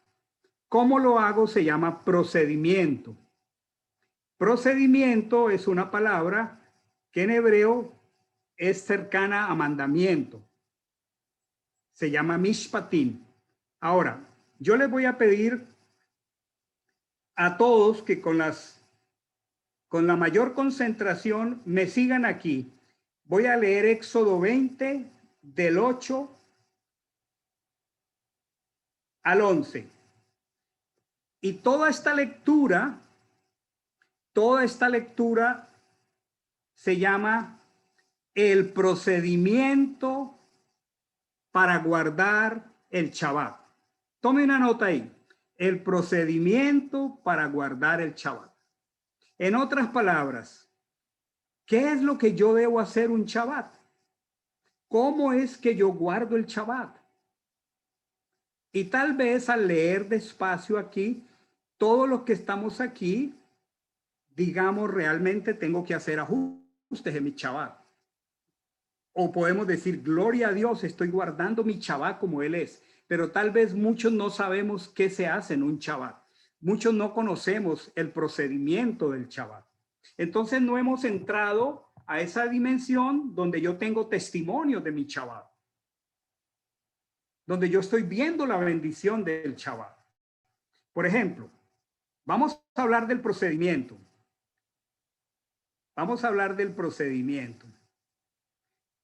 Speaker 1: Cómo lo hago se llama procedimiento. Procedimiento es una palabra que en hebreo es cercana a mandamiento. Se llama mishpatim. Ahora, yo les voy a pedir a todos que con la mayor concentración me sigan aquí. Voy a leer Éxodo 20 del 8 al 11. Y toda esta lectura se llama el procedimiento para guardar el Shabbat. Tome una nota ahí. El procedimiento para guardar el Shabbat. En otras palabras, ¿qué es lo que yo debo hacer un Shabbat? ¿Cómo es que yo guardo el Shabbat? Y tal vez al leer despacio aquí, todos los que estamos aquí, digamos, realmente tengo que hacer ajustes en mi Shabbat. O podemos decir, gloria a Dios, estoy guardando mi Shabbat como Él es. Pero tal vez muchos no sabemos qué se hace en un Shabbat. Muchos no conocemos el procedimiento del Shabbat. Entonces no hemos entrado a esa dimensión donde yo tengo testimonio de mi Shabbat. Donde yo estoy viendo la bendición del Shabbat. Por ejemplo, vamos a hablar del procedimiento. Vamos a hablar del procedimiento.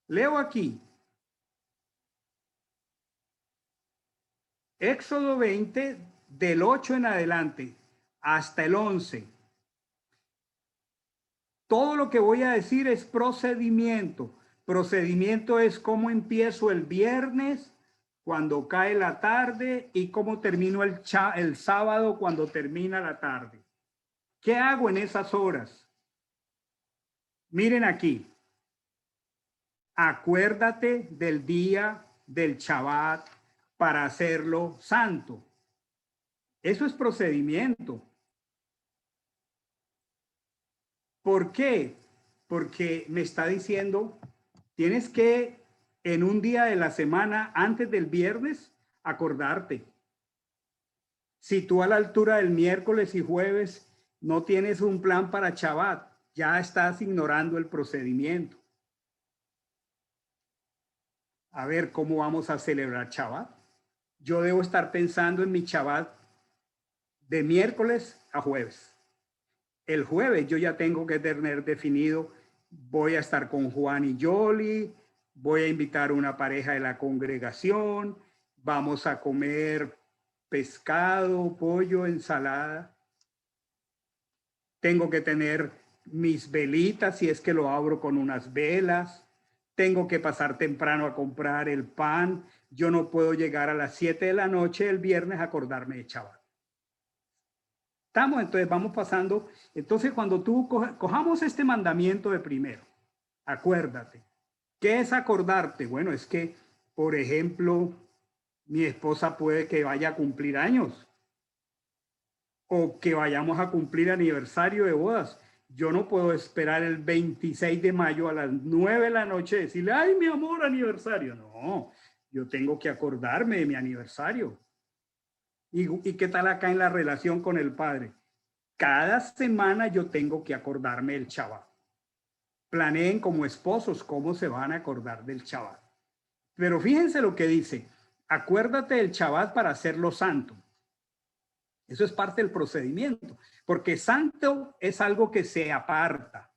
Speaker 1: Leo aquí. Éxodo 20, del 8 en adelante hasta el 11. Todo lo que voy a decir es procedimiento. Procedimiento es cómo empiezo el viernes cuando cae la tarde y cómo termino el sábado cuando termina la tarde. ¿Qué hago en esas horas? Miren aquí. Acuérdate del día del Shabbat para hacerlo santo. Eso es procedimiento. ¿Por qué? Porque me está diciendo, tienes que en un día de la semana antes del viernes acordarte. Si tú a la altura del miércoles y jueves no tienes un plan para Shabbat, ya estás ignorando el procedimiento. A ver, ¿cómo vamos a celebrar Shabbat? Yo debo estar pensando en mi Shabbat de miércoles a jueves. El jueves yo ya tengo que tener definido, voy a estar con Juan y Yoli, voy a invitar a una pareja de la congregación, vamos a comer pescado, pollo, ensalada. Tengo que tener mis velitas si es que lo abro con unas velas. Tengo que pasar temprano a comprar el pan. Yo no puedo llegar a las 7 de la noche el viernes a acordarme de Shabbat. Estamos, entonces vamos pasando. Entonces cuando tú cojamos este mandamiento de primero, acuérdate. ¿Qué es acordarte? Bueno, es que, por ejemplo, mi esposa puede que vaya a cumplir años o que vayamos a cumplir aniversario de bodas. Yo no puedo esperar el 26 de mayo a las 9 de la noche y decirle, ay, mi amor, aniversario. No, yo tengo que acordarme de mi aniversario. ¿Y qué tal acá en la relación con el padre? Cada semana yo tengo que acordarme del Shabbat. Planeen como esposos cómo se van a acordar del Shabbat. Pero fíjense lo que dice, acuérdate del Shabbat para hacerlo santo. Eso es parte del procedimiento, porque santo es algo que se aparta.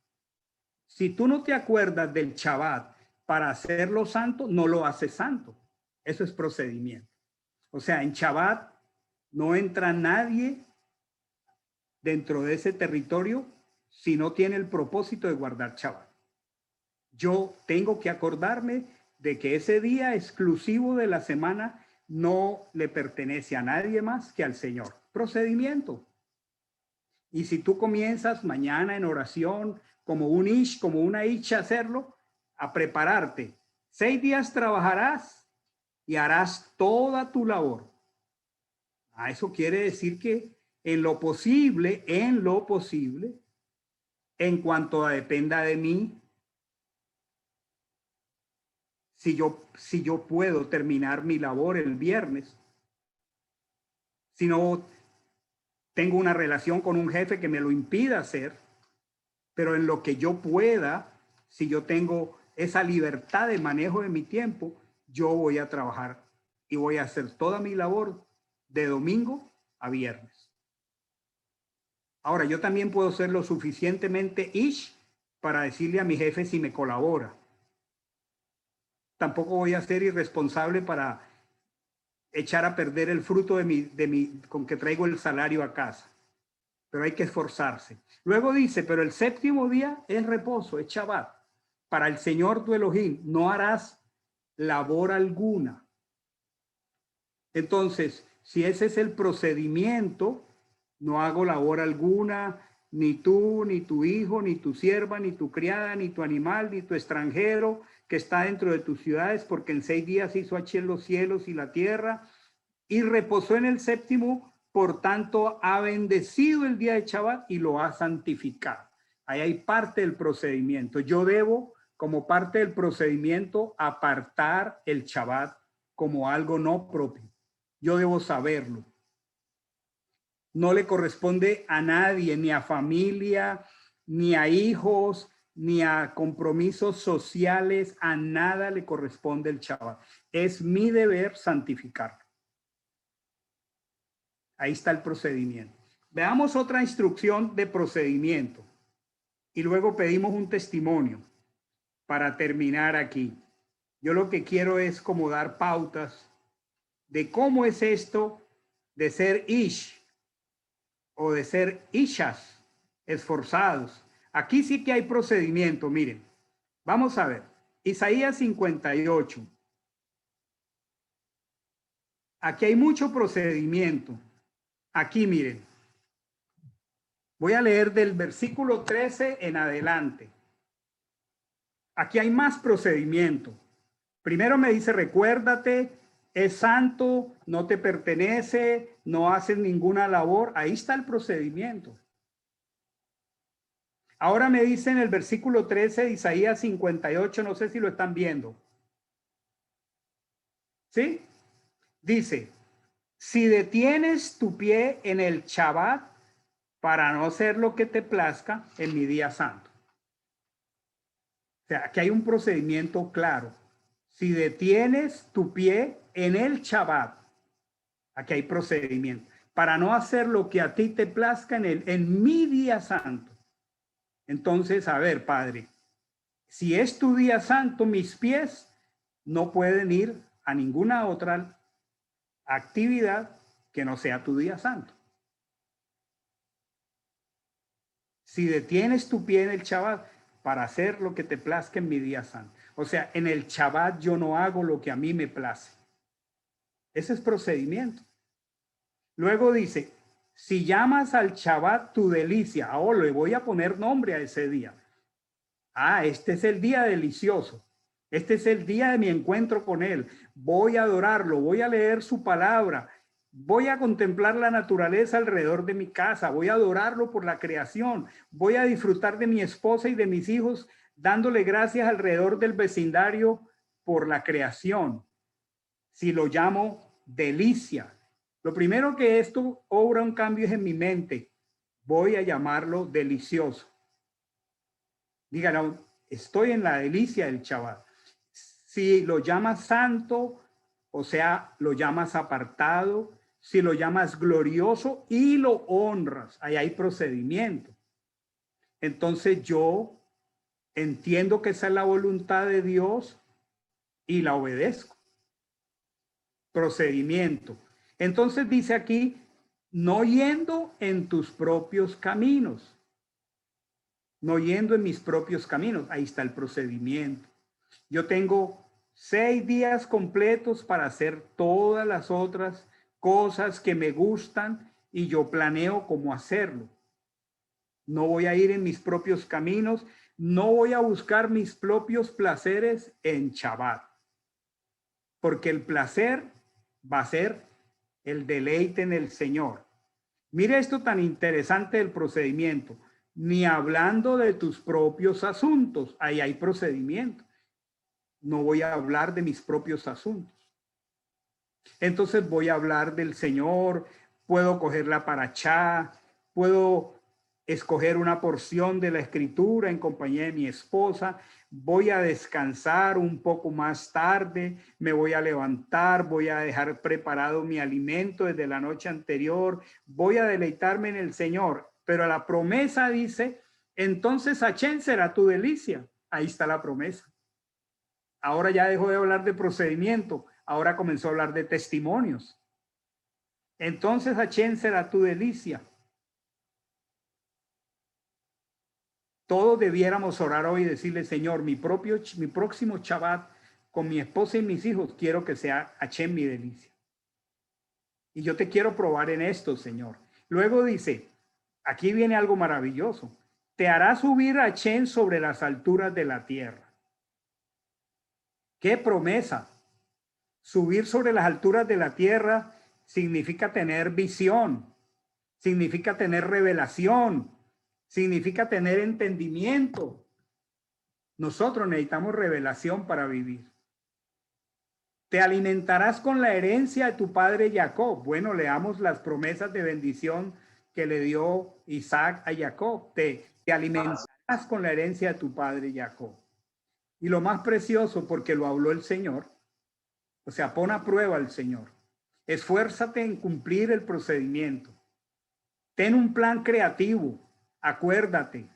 Speaker 1: Si tú no te acuerdas del Shabbat para hacerlo santo, no lo haces santo. Eso es procedimiento. O sea, en Shabbat no entra nadie dentro de ese territorio si no tiene el propósito de guardar Shabbat. Yo tengo que acordarme de que ese día exclusivo de la semana no le pertenece a nadie más que al Señor. Procedimiento. Y si tú comienzas mañana en oración, como un ish, como una ish a hacerlo, a prepararte. 6 días trabajarás y harás toda tu labor. Eso quiere decir que en lo posible, en cuanto dependa de mí, si yo puedo terminar mi labor el viernes, si no tengo una relación con un jefe que me lo impida hacer, pero en lo que yo pueda, si yo tengo esa libertad de manejo de mi tiempo, yo voy a trabajar y voy a hacer toda mi labor de domingo a viernes. Ahora, yo también puedo ser lo suficientemente ish para decirle a mi jefe si me colabora. Tampoco voy a ser irresponsable para echar a perder el fruto con que traigo el salario a casa. Pero hay que esforzarse. Luego dice, pero el séptimo día es reposo, es Shabbat. Para el Señor tu Elohim no harás labor alguna. Entonces, si ese es el procedimiento, no hago labor alguna, ni tú, ni tu hijo, ni tu sierva, ni tu criada, ni tu animal, ni tu extranjero que está dentro de tus ciudades, porque en 6 días hizo Hashem los cielos y la tierra, y reposó en el séptimo, por tanto ha bendecido el día de Shabbat y lo ha santificado. Ahí hay parte del procedimiento. Yo debo, como parte del procedimiento, apartar el Shabbat como algo no propio. Yo debo saberlo. No le corresponde a nadie, ni a familia, ni a hijos, ni a compromisos sociales, a nada le corresponde el Shabbat. Es mi deber santificarlo. Ahí está el procedimiento. Veamos otra instrucción de procedimiento y luego pedimos un testimonio para terminar aquí. Yo lo que quiero es como dar pautas de cómo es esto de ser ish o de ser ishas, esforzados. Aquí sí que hay procedimiento, miren. Vamos a ver. Isaías 58. Aquí hay mucho procedimiento. Aquí miren. Voy a leer del versículo 13 en adelante. Aquí hay más procedimiento. Primero me dice, recuérdate, es santo, no te pertenece, no haces ninguna labor. Ahí está el procedimiento. Ahora me dice en el versículo 13 de Isaías 58, no sé si lo están viendo. ¿Sí? Dice, si detienes tu pie en el Shabbat para no hacer lo que te plazca en mi día santo. O sea, aquí hay un procedimiento claro. Si detienes tu pie en el Shabbat, aquí hay procedimiento, para no hacer lo que a ti te plazca en mi día santo. Entonces, a ver, Padre, si es tu día santo, mis pies no pueden ir a ninguna otra actividad que no sea tu día santo. Si detienes tu pie en el Shabbat para hacer lo que te plazca en mi día santo. O sea, en el Shabbat yo no hago lo que a mí me place. Ese es procedimiento. Luego dice, Si llamas al Shabbat tu delicia, ahora le voy a poner nombre a ese día. Ah, este es el día delicioso. Este es el día de mi encuentro con Él. Voy a adorarlo, voy a leer su palabra, voy a contemplar la naturaleza alrededor de mi casa, voy a adorarlo por la creación, voy a disfrutar de mi esposa y de mis hijos, dándole gracias alrededor del vecindario por la creación. Si lo llamo delicia, lo primero que esto obra un cambio es en mi mente. Voy a llamarlo delicioso. Díganlo, estoy en la delicia del Shabbat. Si lo llamas santo, o sea, lo llamas apartado, si lo llamas glorioso y lo honras, ahí hay procedimiento. Entonces yo entiendo que esa es la voluntad de Dios y la obedezco. Procedimiento. Entonces dice aquí, no yendo en tus propios caminos. No yendo en mis propios caminos. Ahí está el procedimiento. Yo tengo 6 días completos para hacer todas las otras cosas que me gustan y yo planeo cómo hacerlo. No voy a ir en mis propios caminos, no voy a buscar mis propios placeres en Shabbat, porque el placer va a ser el deleite en el Señor. Mire esto tan interesante del procedimiento. Ni hablando de tus propios asuntos, ahí hay procedimiento. No voy a hablar de mis propios asuntos. Entonces voy a hablar del Señor, puedo coger la parachá, puedo escoger una porción de la escritura en compañía de mi esposa, voy a descansar un poco más tarde, me voy a levantar, voy a dejar preparado mi alimento desde la noche anterior, voy a deleitarme en el Señor. Pero la promesa dice, entonces Hachén será tu delicia. Ahí está la promesa. Ahora ya dejó de hablar de procedimiento, ahora comenzó a hablar de testimonios. Entonces Hachén será tu delicia. Todos debiéramos orar hoy y decirle, Señor, mi próximo Shabbat con mi esposa y mis hijos, quiero que sea Hachén mi delicia. Y yo te quiero probar en esto, Señor. Luego dice, aquí viene algo maravilloso. Te hará subir a Hachén sobre las alturas de la tierra. ¡Qué promesa! Subir sobre las alturas de la tierra significa tener visión, significa tener revelación, significa tener entendimiento. Nosotros necesitamos revelación para vivir. Te alimentarás con la herencia de tu padre Jacob. Bueno, leamos las promesas de bendición que le dio Isaac a Jacob. Te alimentarás con la herencia de tu padre Jacob. Y lo más precioso, porque lo habló el Señor, o sea, pon a prueba al Señor. Esfuérzate en cumplir el procedimiento. Ten un plan creativo. Acuérdate.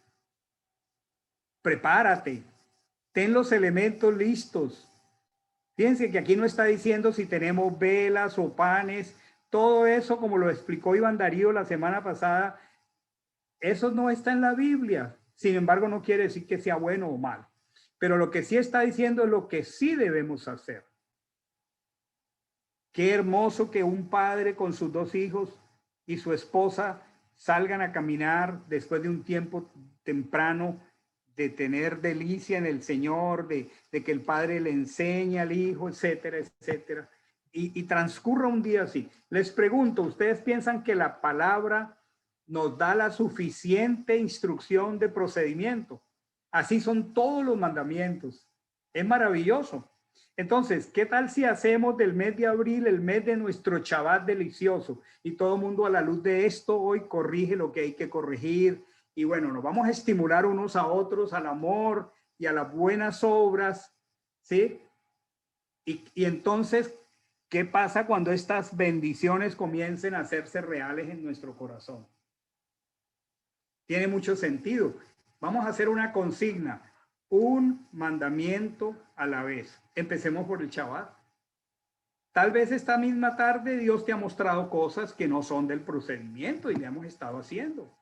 Speaker 1: Prepárate. Ten los elementos listos. Fíjense que aquí no está diciendo si tenemos velas o panes. Todo eso, como lo explicó Iván Darío la semana pasada, eso no está en la Biblia. Sin embargo, no quiere decir que sea bueno o malo. Pero lo que sí está diciendo es lo que sí debemos hacer. Qué hermoso que un padre con sus 2 hijos y su esposa salgan a caminar después de un tiempo temprano, de tener delicia en el Señor, de que el padre le enseña al hijo, etcétera, etcétera. Y transcurra un día así. Les pregunto, ¿ustedes piensan que la palabra nos da la suficiente instrucción de procedimiento? Así son todos los mandamientos. Es maravilloso. Entonces, ¿qué tal si hacemos del mes de abril el mes de nuestro Shabbat delicioso? Y todo el mundo a la luz de esto hoy corrige lo que hay que corregir. Y bueno, nos vamos a estimular unos a otros al amor y a las buenas obras, ¿sí? Y entonces, ¿qué pasa cuando estas bendiciones comiencen a hacerse reales en nuestro corazón? Tiene mucho sentido. Vamos a hacer una consigna. Un mandamiento a la vez. Empecemos por el Shabbat. Tal vez esta misma tarde Dios te ha mostrado cosas que no son del procedimiento y le hemos estado haciendo.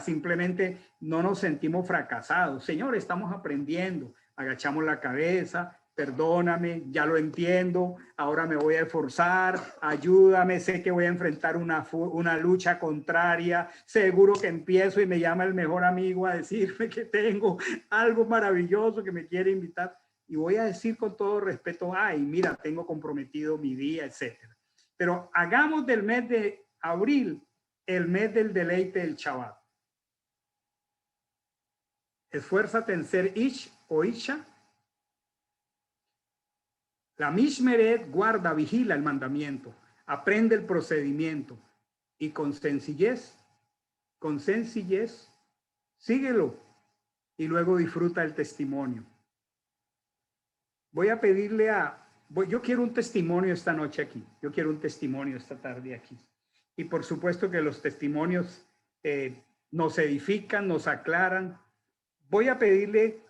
Speaker 1: Simplemente no nos sentimos fracasados. Señor, estamos aprendiendo. Agachamos la cabeza, perdóname, ya lo entiendo, ahora me voy a esforzar, ayúdame, sé que voy a enfrentar una lucha contraria, seguro que empiezo y me llama el mejor amigo a decirme que tengo algo maravilloso que me quiere invitar y voy a decir con todo respeto, ay, mira, tengo comprometido mi día, etcétera. Pero hagamos del mes de abril el mes del deleite del Shabbat. Esfuérzate en ser Ish o Isha. La Mishmeret guarda, vigila el mandamiento, aprende el procedimiento y con sencillez, síguelo y luego disfruta el testimonio. Voy a pedirle yo quiero un testimonio esta noche aquí, yo quiero un testimonio esta tarde aquí. Y por supuesto que los testimonios nos edifican, nos aclaran. Voy a pedirle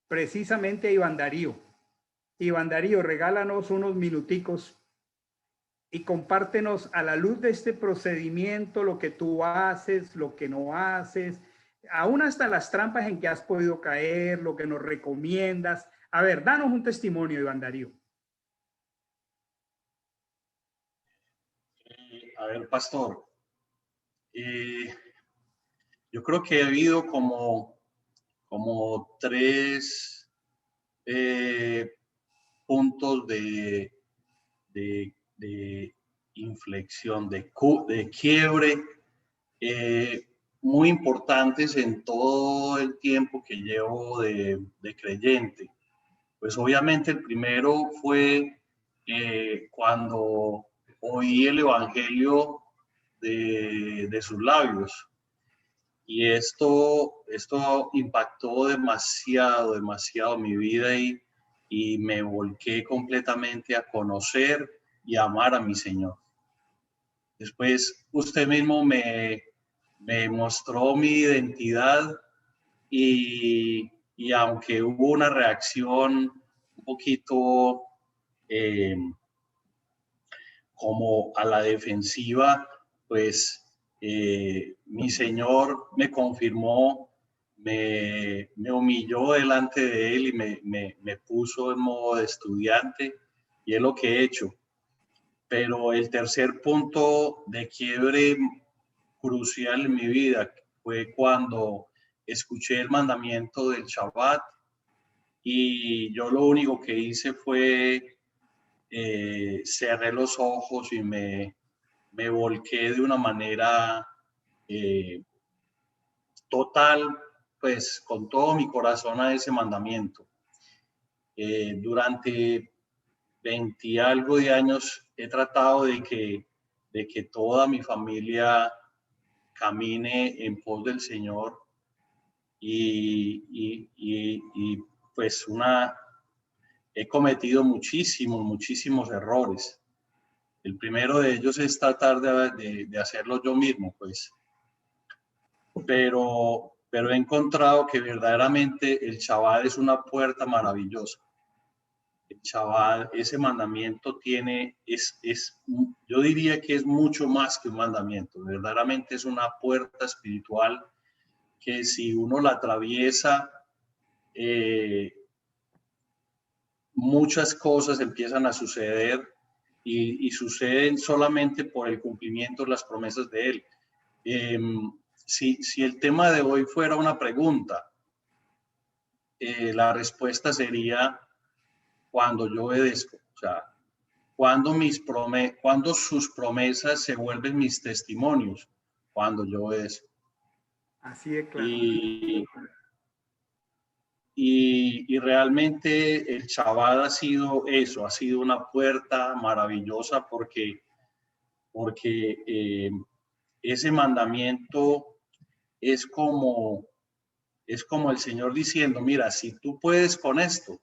Speaker 1: precisamente a Iván Darío. Iván Darío, regálanos unos minuticos y compártenos a la luz de este procedimiento lo que tú haces, lo que no haces, aún hasta las trampas en que has podido caer, lo que nos recomiendas. A ver, danos un testimonio, Iván Darío.
Speaker 2: A ver, pastor, yo creo que ha habido como tres puntos de inflexión, de quiebre muy importantes en todo el tiempo que llevo de creyente. Pues obviamente el primero fue cuando oí el evangelio de sus labios. Y esto impactó demasiado mi vida y me volqué completamente a conocer y amar a mi Señor. Después usted mismo me mostró mi identidad y aunque hubo una reacción un poquito como a la defensiva, pues mi Señor me confirmó, me humilló delante de Él y me puso en modo de estudiante, y es lo que he hecho. Pero el tercer punto de quiebre crucial en mi vida fue cuando escuché el mandamiento del Shabbat y yo lo único que hice fue cerré los ojos y me volqué de una manera total, pues con todo mi corazón a ese mandamiento. Durante 20 y algo de años he tratado de que toda mi familia camine en pos del Señor y pues he cometido muchísimos errores. El primero de ellos es tratar de hacerlo yo mismo, pues. Pero he encontrado que verdaderamente el Shabbat es una puerta maravillosa. El Shabbat, ese mandamiento yo diría que es mucho más que un mandamiento. Verdaderamente es una puerta espiritual que si uno la atraviesa, muchas cosas empiezan a suceder y suceden solamente por el cumplimiento de las promesas de Él. Si el tema de hoy fuera una pregunta, la respuesta sería cuando yo obedezco. O sea, cuando sus promesas se vuelven mis testimonios, cuando yo obedezco.
Speaker 1: Así es, claro.
Speaker 2: Y realmente el Shabbat ha sido eso, ha sido una puerta maravillosa porque ese mandamiento es como el Señor diciendo, mira, si tú puedes con esto,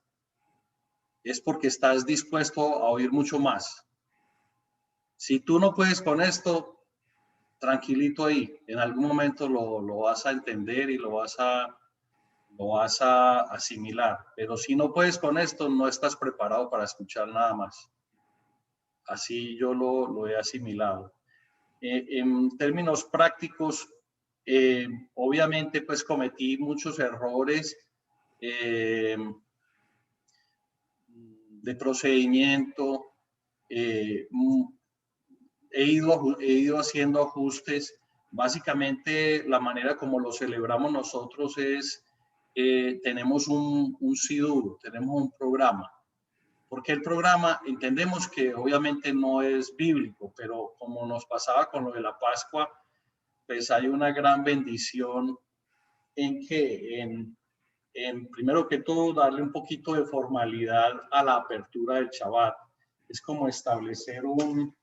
Speaker 2: es porque estás dispuesto a oír mucho más. Si tú no puedes con esto, tranquilito ahí, en algún momento lo vas a entender y lo vas a asimilar, pero si no puedes con esto, no estás preparado para escuchar nada más. Así yo lo he asimilado. En términos prácticos, obviamente pues cometí muchos errores, de procedimiento. He ido haciendo ajustes. Básicamente la manera como lo celebramos nosotros es, tenemos un SIDUR, tenemos un programa. Porque el programa, entendemos que obviamente no es bíblico, pero como nos pasaba con lo de la Pascua, pues hay una gran bendición en que, primero que todo, darle un poquito de formalidad a la apertura del Shabbat. Es como establecer un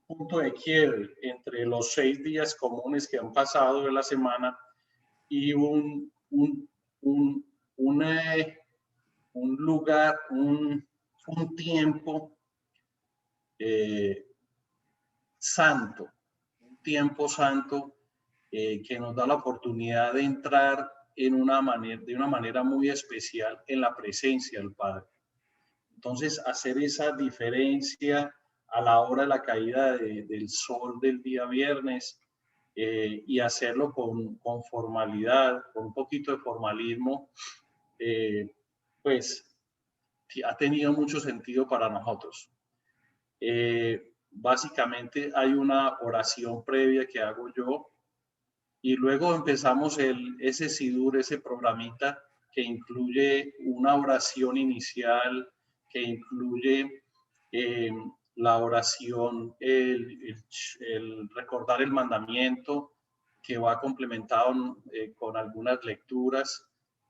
Speaker 2: punto de quiebre entre los 6 días comunes que han pasado de la semana y un lugar, un tiempo santo, un tiempo santo que nos da la oportunidad de entrar de una manera muy especial en la presencia del Padre. Entonces, hacer esa diferencia a la hora de la caída del sol del día viernes y hacerlo con formalidad, con un poquito de formalismo, pues ha tenido mucho sentido para nosotros. Básicamente hay una oración previa que hago yo y luego empezamos ese SIDUR, ese programita que incluye una oración inicial, que incluye la oración, el recordar el mandamiento, que va complementado con algunas lecturas.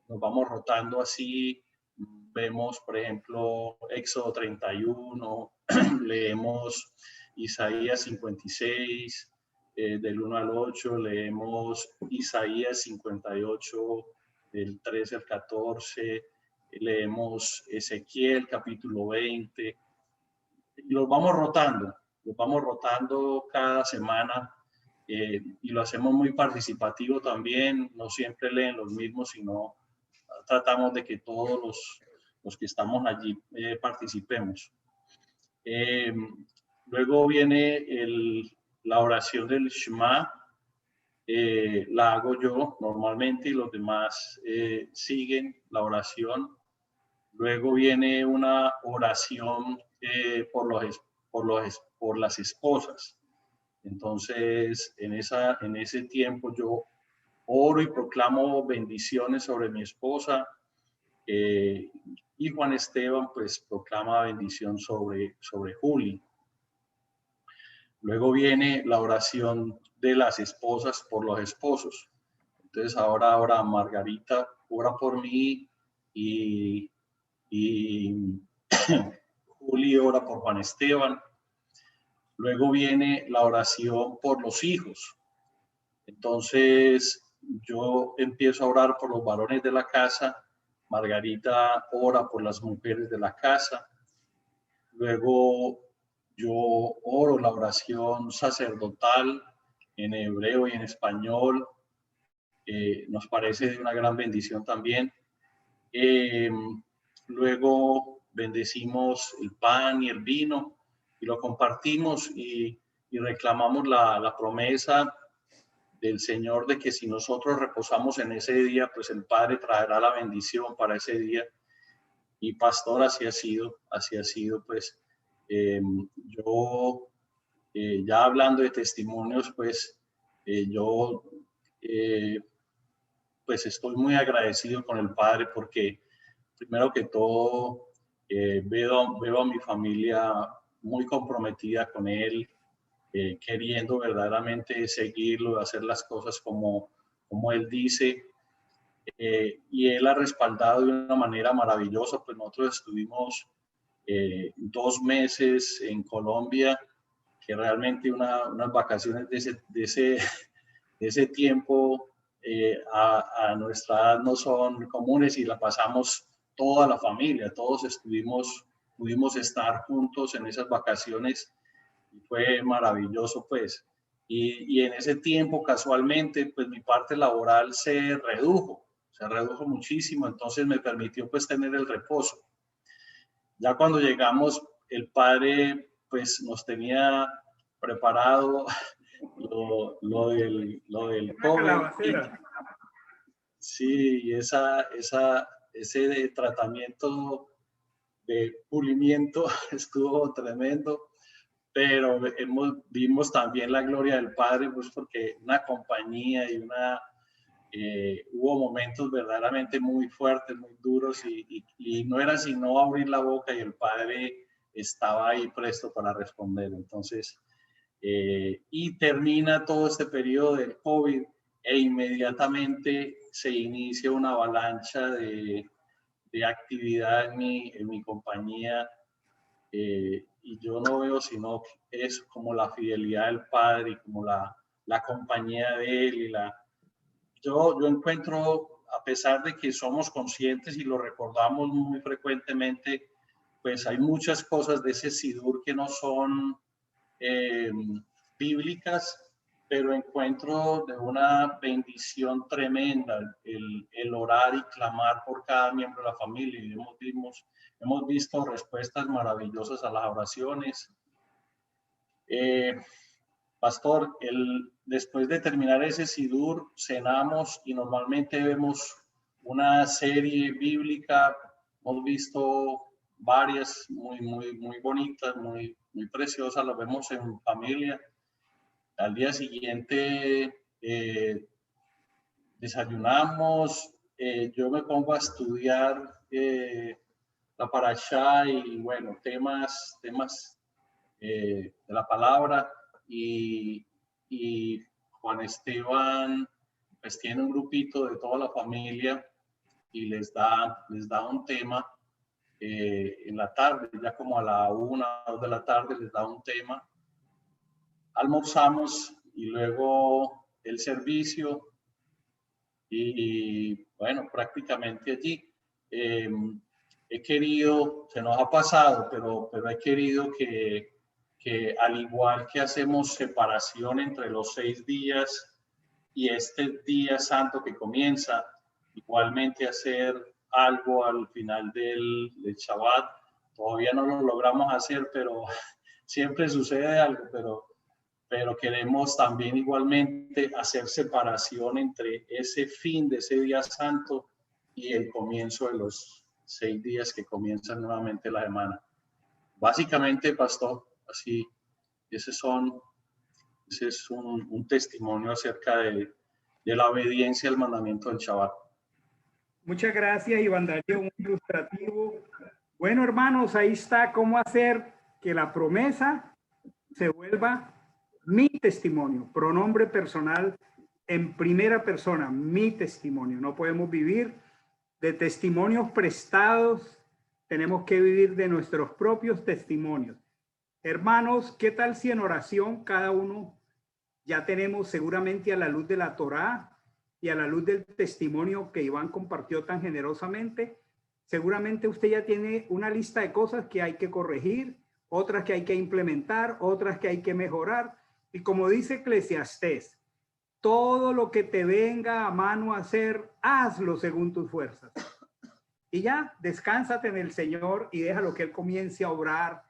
Speaker 2: Nos vamos rotando así. Vemos, por ejemplo, Éxodo 31, leemos Isaías 56, del 1 al 8, leemos Isaías 58, del 13 al 14, leemos Ezequiel capítulo 20, y los vamos rotando cada semana, y lo hacemos muy participativo también. No siempre leen los mismos, sino tratamos de que todos los que estamos allí participemos. Luego viene la oración del Shema, la hago yo normalmente y los demás siguen la oración. Luego viene una oración por las esposas. Entonces, en ese tiempo yo oro y proclamo bendiciones sobre mi esposa, y Juan Esteban pues proclama bendición sobre Juli. Luego viene la oración de las esposas por los esposos. Entonces ahora Margarita ora por mí y Juli ora por Juan Esteban. Luego viene la oración por los hijos. Entonces yo empiezo a orar por los varones de la casa. Margarita ora por las mujeres de la casa. Luego yo oro la oración sacerdotal en hebreo y en español. Nos parece de una gran bendición también. Luego bendecimos el pan y el vino y lo compartimos y reclamamos la promesa del Señor de que si nosotros reposamos en ese día, pues el Padre traerá la bendición para ese día. Y pastor, así ha sido, pues yo, ya hablando de testimonios, pues yo pues estoy muy agradecido con el Padre porque primero que todo veo a mi familia muy comprometida con Él, queriendo verdaderamente seguirlo, hacer las cosas como Él dice. Y Él ha respaldado de una manera maravillosa. Pues nosotros estuvimos 2 meses en Colombia, que realmente unas vacaciones de ese tiempo a nuestra edad no son comunes, y la pasamos toda la familia, todos pudimos estar juntos en esas vacaciones y fue maravilloso pues. Y en ese tiempo casualmente pues mi parte laboral se redujo muchísimo, entonces me permitió pues tener el reposo. Ya cuando llegamos, el Padre pues nos tenía preparado lo del COVID. Sí, ese tratamiento de pulimiento, estuvo tremendo, pero vimos también la gloria del Padre, pues porque una compañía y hubo momentos verdaderamente muy fuertes, muy duros, y no era sino abrir la boca y el Padre estaba ahí presto para responder. Entonces, y termina todo este periodo del COVID e inmediatamente se inicia una avalancha de actividad en mi compañía, y yo no veo sino eso como la fidelidad del Padre y como la compañía de Él. Yo encuentro, a pesar de que somos conscientes y lo recordamos muy frecuentemente, pues hay muchas cosas de ese Sidur que no son bíblicas, pero encuentro de una bendición tremenda el orar y clamar por cada miembro de la familia. Y hemos visto respuestas maravillosas a las oraciones. Pastor, después de terminar ese Sidur, cenamos y normalmente vemos una serie bíblica. Hemos visto varias muy bonitas, muy preciosas, las vemos en familia. Al día siguiente desayunamos, yo me pongo a estudiar la parashá y bueno, temas de la palabra, y Juan Esteban pues tiene un grupito de toda la familia y les da un tema en la tarde, ya como a la 1 o 2 de la tarde les da un tema. Almorzamos y luego el servicio y bueno, prácticamente allí. He querido, se nos ha pasado, pero he querido que al igual que hacemos separación entre los 6 días y este día santo que comienza, igualmente hacer algo al final del Shabbat. Todavía no lo logramos hacer, pero siempre sucede algo, pero queremos también igualmente hacer separación entre ese fin de ese día santo y el comienzo de los 6 días que comienzan nuevamente la semana. Básicamente, pastor, así, ese es un testimonio acerca de la obediencia al mandamiento del Shabbat.
Speaker 1: Muchas gracias, Iván Darío, un ilustrativo. Bueno, hermanos, ahí está cómo hacer que la promesa se vuelva mi testimonio, pronombre personal en primera persona, mi testimonio. No podemos vivir de testimonios prestados, tenemos que vivir de nuestros propios testimonios. Hermanos, ¿qué tal si en oración cada uno ya tenemos, seguramente a la luz de la Torá y a la luz del testimonio que Iván compartió tan generosamente, seguramente usted ya tiene una lista de cosas que hay que corregir, otras que hay que implementar, otras que hay que mejorar? Y como dice Eclesiastés, todo lo que te venga a mano a hacer, hazlo según tus fuerzas. Y ya, descánsate en el Señor y déjalo que Él comience a obrar,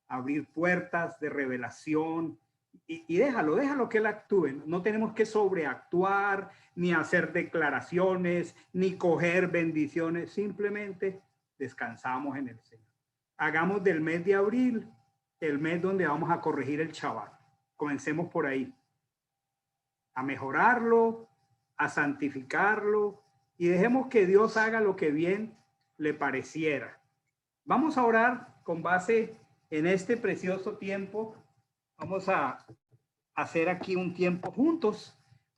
Speaker 1: a abrir puertas de revelación, y déjalo que Él actúe. No tenemos que sobreactuar, ni hacer declaraciones, ni coger bendiciones. Simplemente descansamos en el Señor. Hagamos del mes de abril el mes donde vamos a corregir el Shabbat. Comencemos por ahí. A mejorarlo, a santificarlo, y dejemos que Dios haga lo que bien le pareciera. Vamos a orar con base en este precioso tiempo. Vamos a hacer aquí un tiempo juntos,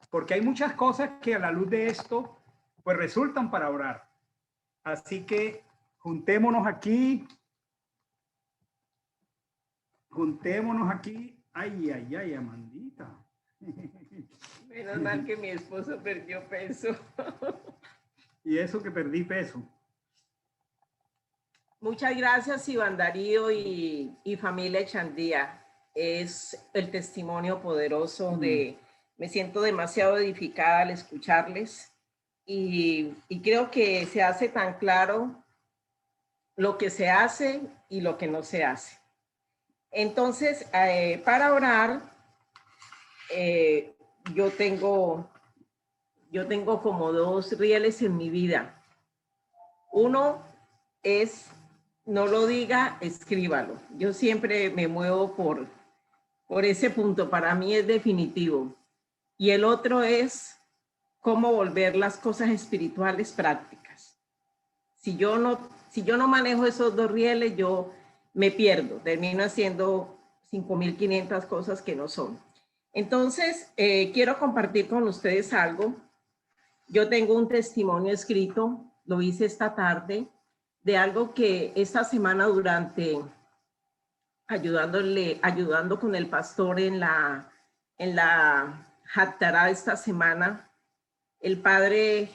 Speaker 1: porque hay muchas cosas que a la luz de esto, pues resultan para orar. Así que juntémonos aquí. Ay, Amandita.
Speaker 3: Menos mal que mi esposo perdió peso.
Speaker 1: Y eso que perdí peso.
Speaker 3: Muchas gracias, Iván Darío y familia Echandía. Es el testimonio poderoso me siento demasiado edificada al escucharles y creo que se hace tan claro lo que se hace y lo que no se hace. Entonces, para orar, yo tengo como 2 rieles en mi vida. Uno es no lo diga, escríbalo. Yo siempre me muevo por ese punto, para mí es definitivo. Y el otro es cómo volver las cosas espirituales prácticas. Si yo no manejo esos dos rieles, yo me pierdo, termino haciendo 5.500 cosas que no son. Entonces, quiero compartir con ustedes algo. Yo tengo un testimonio escrito, lo hice esta tarde, de algo que esta semana ayudando con el pastor en la Haftarah esta semana, el padre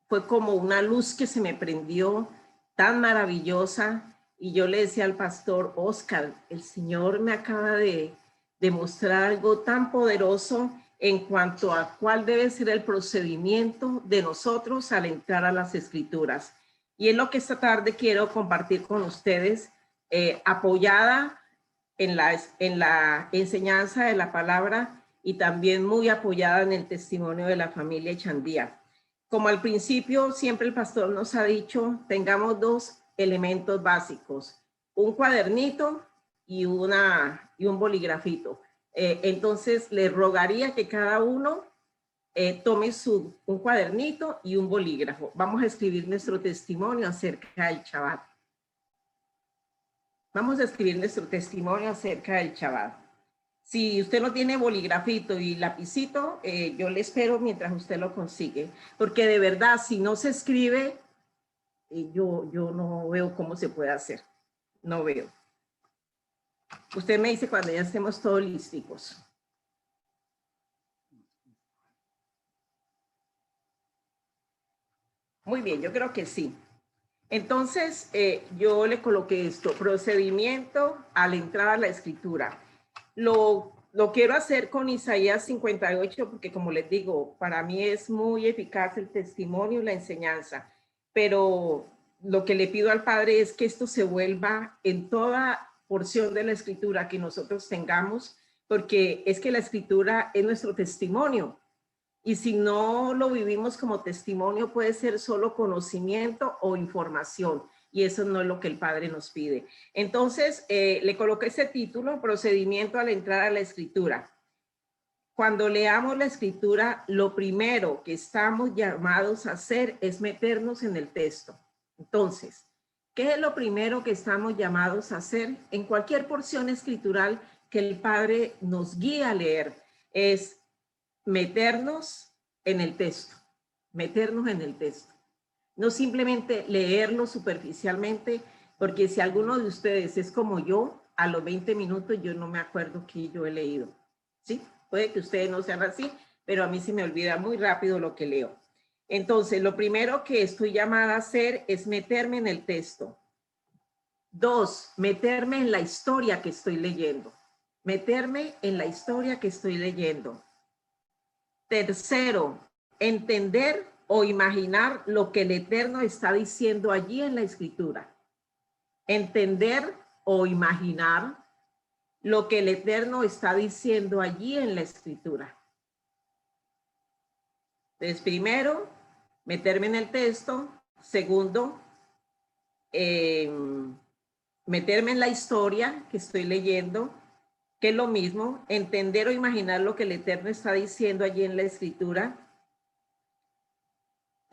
Speaker 3: fue como una luz que se me prendió tan maravillosa y yo le decía al pastor, Oscar, el Señor me acaba de demostrar algo tan poderoso en cuanto a cuál debe ser el procedimiento de nosotros al entrar a las escrituras. Y es lo que esta tarde quiero compartir con ustedes, apoyada en la enseñanza de la palabra y también muy apoyada en el testimonio de la familia Echandía. Como al principio siempre el pastor nos ha dicho, tengamos dos elementos básicos, un cuadernito y un bolígrafito. Entonces le rogaría que cada uno tome un cuadernito y un bolígrafo. Vamos a escribir nuestro testimonio acerca del Shabbat. Vamos a escribir nuestro testimonio acerca del Shabbat. Si usted no tiene bolígrafito y lapicito, yo le espero mientras usted lo consigue. Porque de verdad, si no se escribe, yo no veo cómo se puede hacer. No veo. Usted me dice cuando ya estemos todos listos. Muy bien, yo creo que sí. Entonces, yo le coloqué esto, procedimiento al entrar a la escritura. Lo quiero hacer con Isaías 58 porque, como les digo, para mí es muy eficaz el testimonio y la enseñanza, pero lo que le pido al Padre es que esto se vuelva en toda porción de la escritura que nosotros tengamos, porque es que la escritura es nuestro testimonio. Y si no lo vivimos como testimonio, puede ser solo conocimiento o información. Y eso no es lo que el Padre nos pide. Entonces, le coloqué ese título, procedimiento al entrar a la escritura. Cuando leamos la escritura, lo primero que estamos llamados a hacer es meternos en el texto. Entonces, ¿qué es lo primero que estamos llamados a hacer? En cualquier porción escritural que el Padre nos guía a leer, es meternos en el texto, meternos en el texto. No simplemente leerlo superficialmente, porque si alguno de ustedes es como yo, a los 20 minutos yo no me acuerdo que yo he leído. ¿Sí? Puede que ustedes no sean así, pero a mí se me olvida muy rápido lo que leo. Entonces, lo primero que estoy llamada a hacer es meterme en el texto. 2, meterme en la historia que estoy leyendo. Meterme en la historia que estoy leyendo. Tercero, entender o imaginar lo que el Eterno está diciendo allí en la escritura. Entender o imaginar lo que el Eterno está diciendo allí en la escritura. Entonces, primero, meterme en el texto. Segundo, meterme en la historia que estoy leyendo, que es lo mismo, entender o imaginar lo que el Eterno está diciendo allí en la escritura.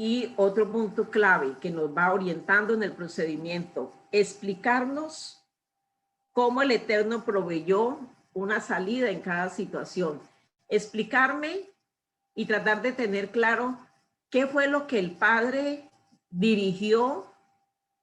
Speaker 3: Y otro punto clave que nos va orientando en el procedimiento, explicarnos cómo el Eterno proveyó una salida en cada situación. Explicarme y tratar de tener claro qué fue lo que el Padre dirigió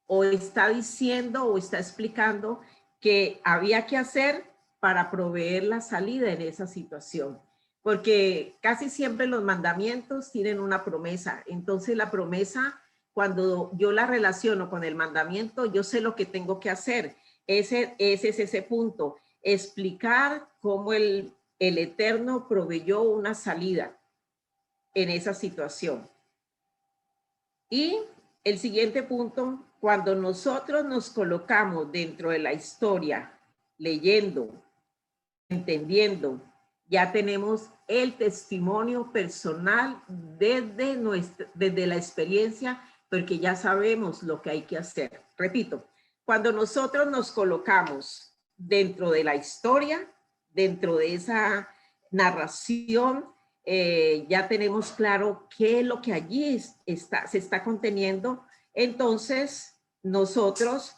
Speaker 3: o está diciendo o está explicando que había que hacer para proveer la salida en esa situación. Porque casi siempre los mandamientos tienen una promesa. Entonces la promesa, cuando yo la relaciono con el mandamiento, yo sé lo que tengo que hacer. Ese es ese punto. Explicar cómo el Eterno proveyó una salida en esa situación. Y el siguiente punto, cuando nosotros nos colocamos dentro de la historia, leyendo, entendiendo, ya tenemos el testimonio personal desde la experiencia, porque ya sabemos lo que hay que hacer. Repito, cuando nosotros nos colocamos dentro de la historia, dentro de esa narración, ya tenemos claro qué es lo que allí se está conteniendo. Entonces, nosotros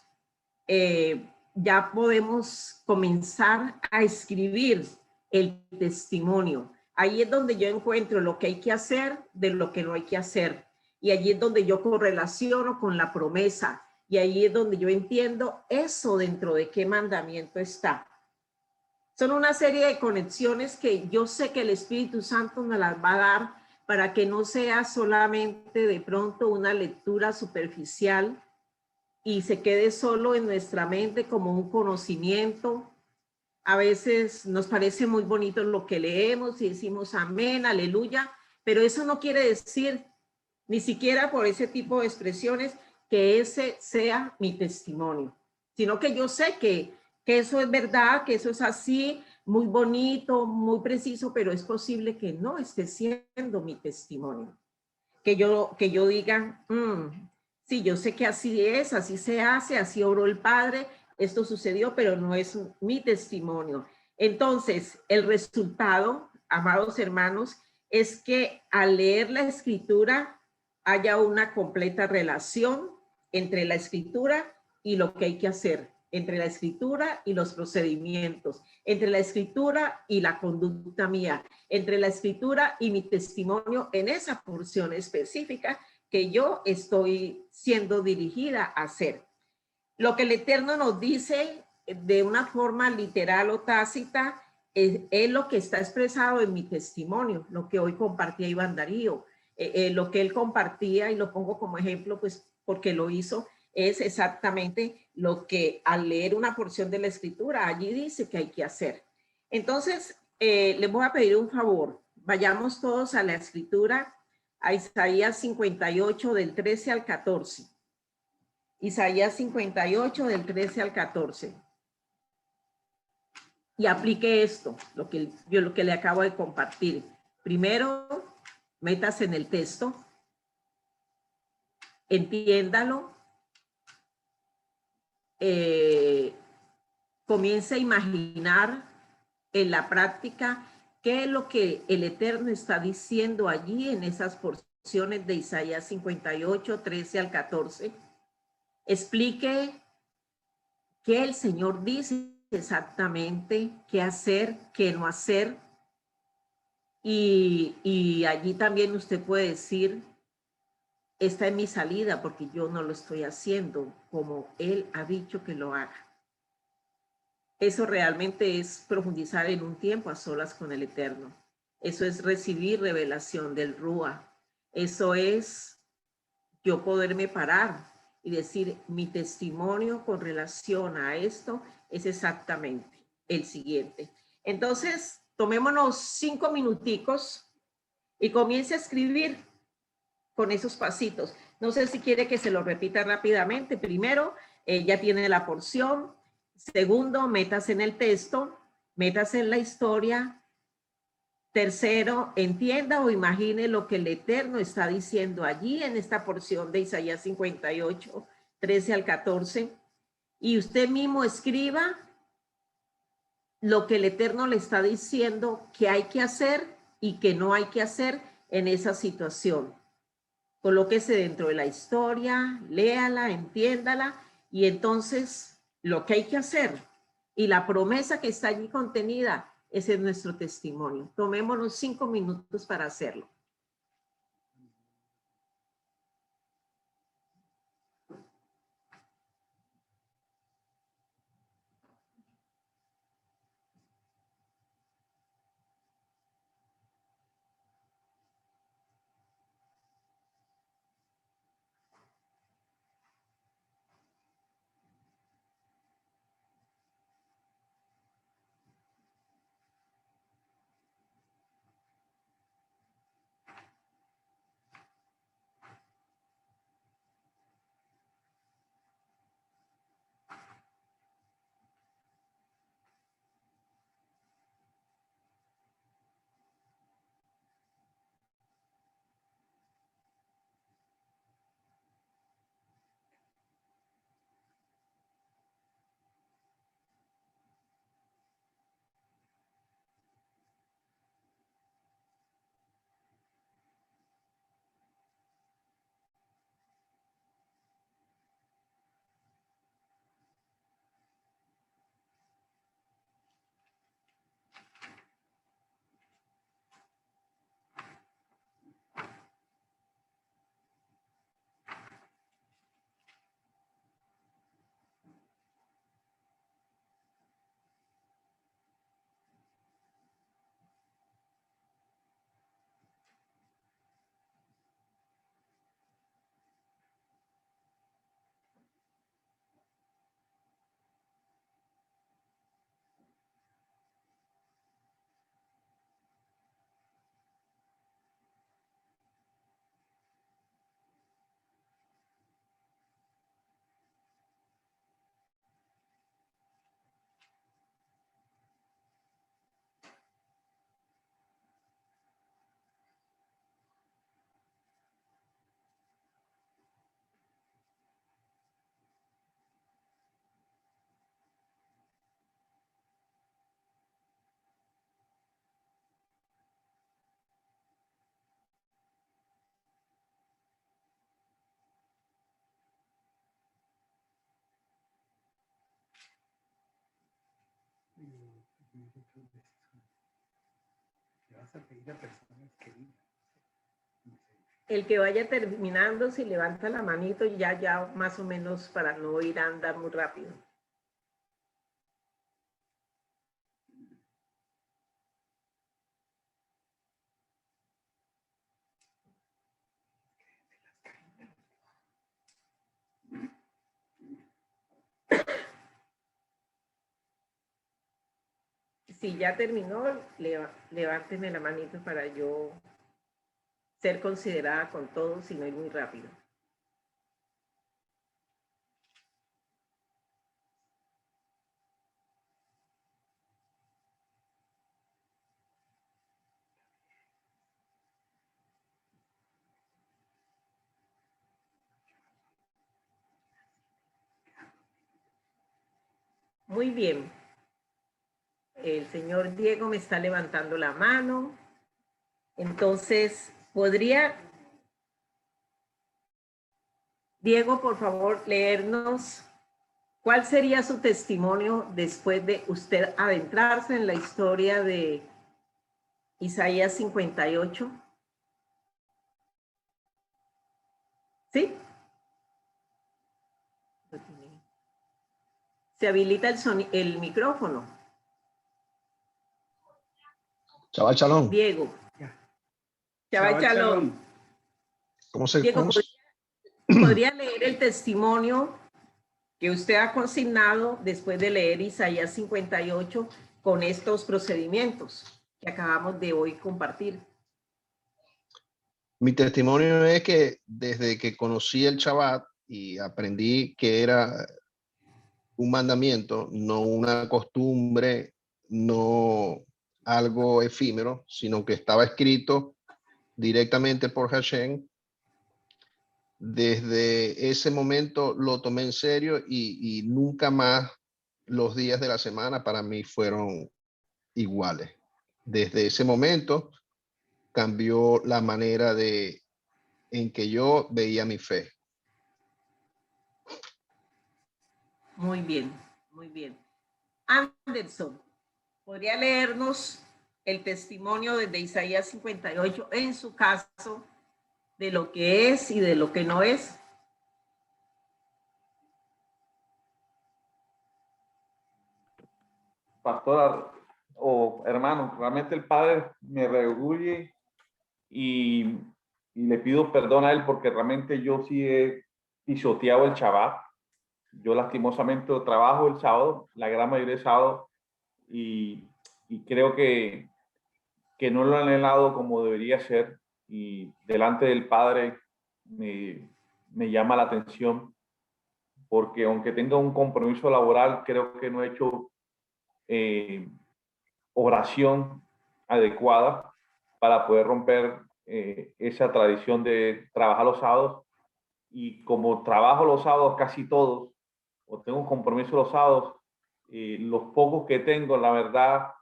Speaker 3: ya podemos comenzar a escribir el testimonio. Ahí es donde yo encuentro lo que hay que hacer de lo que no hay que hacer. Y allí es donde yo correlaciono con la promesa. Y ahí es donde yo entiendo eso dentro de qué mandamiento está. Son una serie de conexiones que yo sé que el Espíritu Santo me las va a dar para que no sea solamente de pronto una lectura superficial y se quede solo en nuestra mente como un conocimiento. A veces nos parece muy bonito lo que leemos y decimos amén, aleluya, pero eso no quiere decir, ni siquiera por ese tipo de expresiones, que ese sea mi testimonio, sino que yo sé que eso es verdad, que eso es así, muy bonito, muy preciso, pero es posible que no esté siendo mi testimonio. Que yo diga, sí, yo sé que así es, así se hace, así obró el Padre, esto sucedió, pero no es mi testimonio. Entonces, el resultado, amados hermanos, es que al leer la Escritura haya una completa relación entre la Escritura y lo que hay que hacer, entre la Escritura y los procedimientos, entre la Escritura y la conducta mía, entre la Escritura y mi testimonio en esa porción específica que yo estoy siendo dirigida a hacer. Lo que el Eterno nos dice de una forma literal o tácita es lo que está expresado en mi testimonio, lo que hoy compartía Iván Darío, lo que él compartía, y lo pongo como ejemplo, pues porque lo hizo, es exactamente lo que al leer una porción de la Escritura, allí dice que hay que hacer. Entonces, les voy a pedir un favor, vayamos todos a la Escritura, a Isaías 58 del 13 al 14. Isaías 58 del 13 al 14. Y aplique esto, lo que le acabo de compartir. Primero, métase en el texto, entiéndalo, comience a imaginar en la práctica qué es lo que el Eterno está diciendo allí en esas porciones de Isaías 58, 13 al 14. Explique qué el Señor dice exactamente, qué hacer, qué no hacer. Y allí también usted puede decir, esta es mi salida porque yo no lo estoy haciendo como Él ha dicho que lo haga. Eso realmente es profundizar en un tiempo a solas con el Eterno. Eso es recibir revelación del Rúa. Eso es yo poderme parar y decir, mi testimonio con relación a esto es exactamente el siguiente. Entonces, tomémonos 5 minuticos y comience a escribir con esos pasitos. No sé si quiere que se lo repita rápidamente. Primero, ya tiene la porción. Segundo, métase en el texto, métase en la historia. Tercero, entienda o imagine lo que el Eterno está diciendo allí en esta porción de Isaías 58, 13 al 14. Y usted mismo escriba lo que el Eterno le está diciendo que hay que hacer y que no hay que hacer en esa situación. Colóquese dentro de la historia, léala, entiéndala, y entonces lo que hay que hacer y la promesa que está allí contenida, ese es nuestro testimonio. Tomémonos 5 minutos para hacerlo. El que vaya terminando, si levanta la manito, ya más o menos para no ir a andar muy rápido. Si ya terminó, levánteme la manito para yo ser considerada con todos y no ir muy rápido. Muy bien. El señor Diego me está levantando la mano. Entonces, ¿podría, Diego, por favor, leernos cuál sería su testimonio después de usted adentrarse en la historia de Isaías 58? ¿Sí? Se habilita el micrófono.
Speaker 4: Chaval Chalón.
Speaker 3: Diego. Chaval Chalón. Diego, ¿podría leer el testimonio que usted ha consignado después de leer Isaías 58 con estos procedimientos que acabamos de hoy compartir?
Speaker 4: Mi testimonio es que desde que conocí el Shabbat y aprendí que era un mandamiento, no una costumbre, no algo efímero, sino que estaba escrito directamente por Hashem. Desde ese momento lo tomé en serio y nunca más los días de la semana para mí fueron iguales. Desde ese momento cambió la manera en que yo veía mi fe.
Speaker 3: Muy bien, muy bien. Anderson, ¿podría leernos el testimonio desde Isaías 58 en su caso de lo que es y de lo que no es?
Speaker 5: Pastora o hermano, realmente el Padre me rehuye y le pido perdón a él porque realmente yo sí he pisoteado el Shabbat. Yo lastimosamente trabajo el sábado, la gran mayoría de sábado, y creo que no lo han anhelado como debería ser, y delante del Padre me llama la atención porque aunque tenga un compromiso laboral, creo que no he hecho oración adecuada para poder romper esa tradición de trabajar los sábados. Y como trabajo los sábados casi todos, o tengo un compromiso los sábados, los pocos que tengo, la verdad,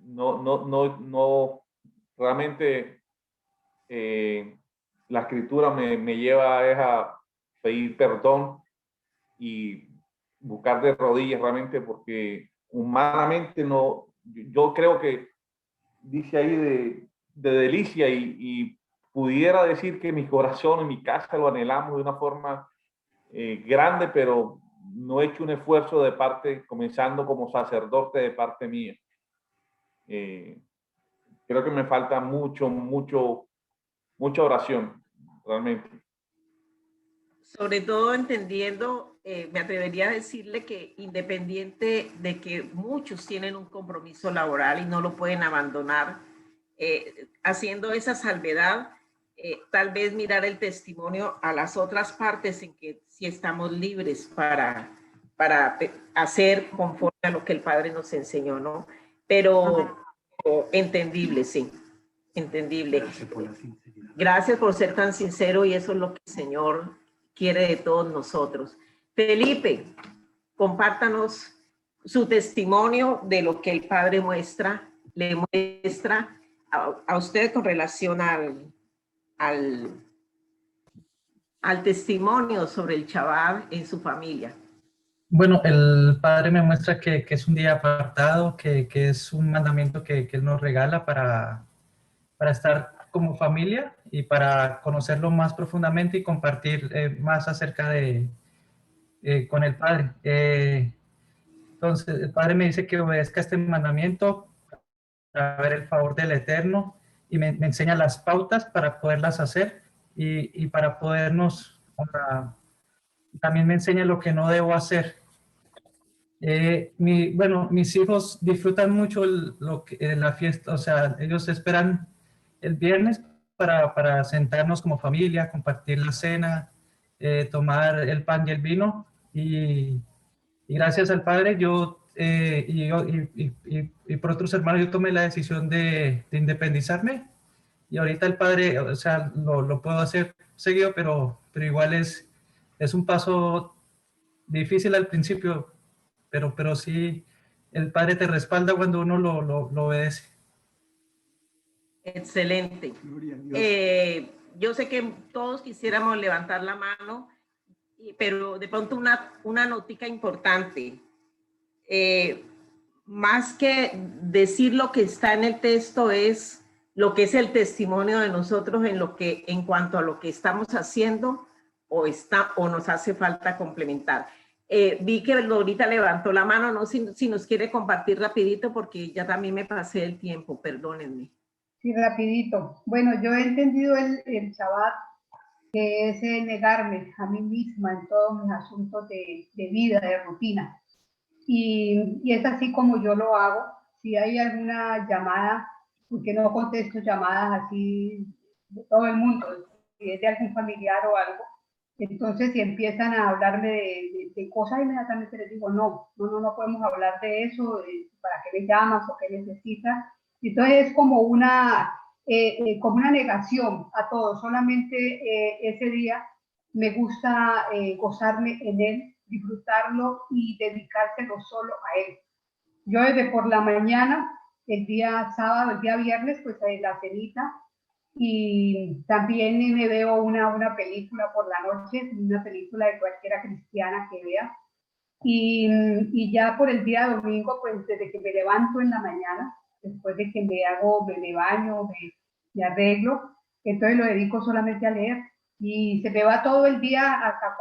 Speaker 5: no, realmente la escritura me lleva a pedir perdón y buscar de rodillas realmente porque humanamente no, yo creo que dice ahí de delicia y pudiera decir que mi corazón y mi casa lo anhelamos de una forma grande, pero no he hecho un esfuerzo de parte, comenzando como sacerdote de parte mía. Creo que me falta mucha oración, realmente.
Speaker 3: Sobre todo entendiendo, me atrevería a decirle que independiente de que muchos tienen un compromiso laboral y no lo pueden abandonar, haciendo esa salvedad, tal vez mirar el testimonio a las otras partes en que sí estamos libres para hacer conforme a lo que el Padre nos enseñó, ¿no? Pero entendible, sí, entendible. Gracias por ser tan sincero y eso es lo que el Señor quiere de todos nosotros. Felipe, compártanos su testimonio de lo que el Padre le muestra a usted con relación al testimonio sobre el Shabbat en su familia.
Speaker 6: Bueno, el Padre me muestra que es un día apartado, que es un mandamiento que Él nos regala para estar como familia y para conocerlo más profundamente y compartir más acerca de con el Padre. Entonces, el Padre me dice que obedezca este mandamiento para ver el favor del Eterno y me enseña las pautas para poderlas hacer y para podernos, también me enseña lo que no debo hacer. Bueno, mis hijos disfrutan mucho la fiesta, o sea, ellos esperan el viernes para sentarnos como familia, compartir la cena, tomar el pan y el vino y gracias al Padre y por otros hermanos yo tomé la decisión de independizarme y ahorita el Padre, o sea, lo puedo hacer seguido, pero igual es un paso difícil al principio, pero sí, el Padre te respalda cuando uno lo obedece.
Speaker 3: Excelente.
Speaker 1: Gloria a Dios.
Speaker 3: Yo sé que todos quisiéramos levantar la mano, pero de pronto una notica importante. Más que decir lo que está en el texto es lo que es el testimonio de nosotros en cuanto a lo que estamos haciendo o nos hace falta complementar. Vi que ahorita levantó la mano, no sé si nos quiere compartir rapidito porque ya también me pasé el tiempo, perdónenme.
Speaker 7: Sí, rapidito. Bueno, yo he entendido el Shabbat, que es negarme a mí misma en todos mis asuntos de vida, de rutina. Y es así como yo lo hago. Si hay alguna llamada, porque no contesto llamadas así de todo el mundo, si es de algún familiar o algo, entonces si empiezan a hablarme de cosas, inmediatamente les digo, no podemos hablar de eso, ¿para qué me llamas o qué necesitas? Entonces es como una negación a todo, solamente ese día me gusta gozarme en él, disfrutarlo y dedicárselo solo a él. Yo desde por la mañana, el día sábado, el día viernes, pues la cenita, y también me veo una película por la noche, una película de cualquiera cristiana que vea, y ya por el día domingo, pues desde que me levanto en la mañana, después de que me baño, me arreglo, entonces lo dedico solamente a leer y se me va todo el día hasta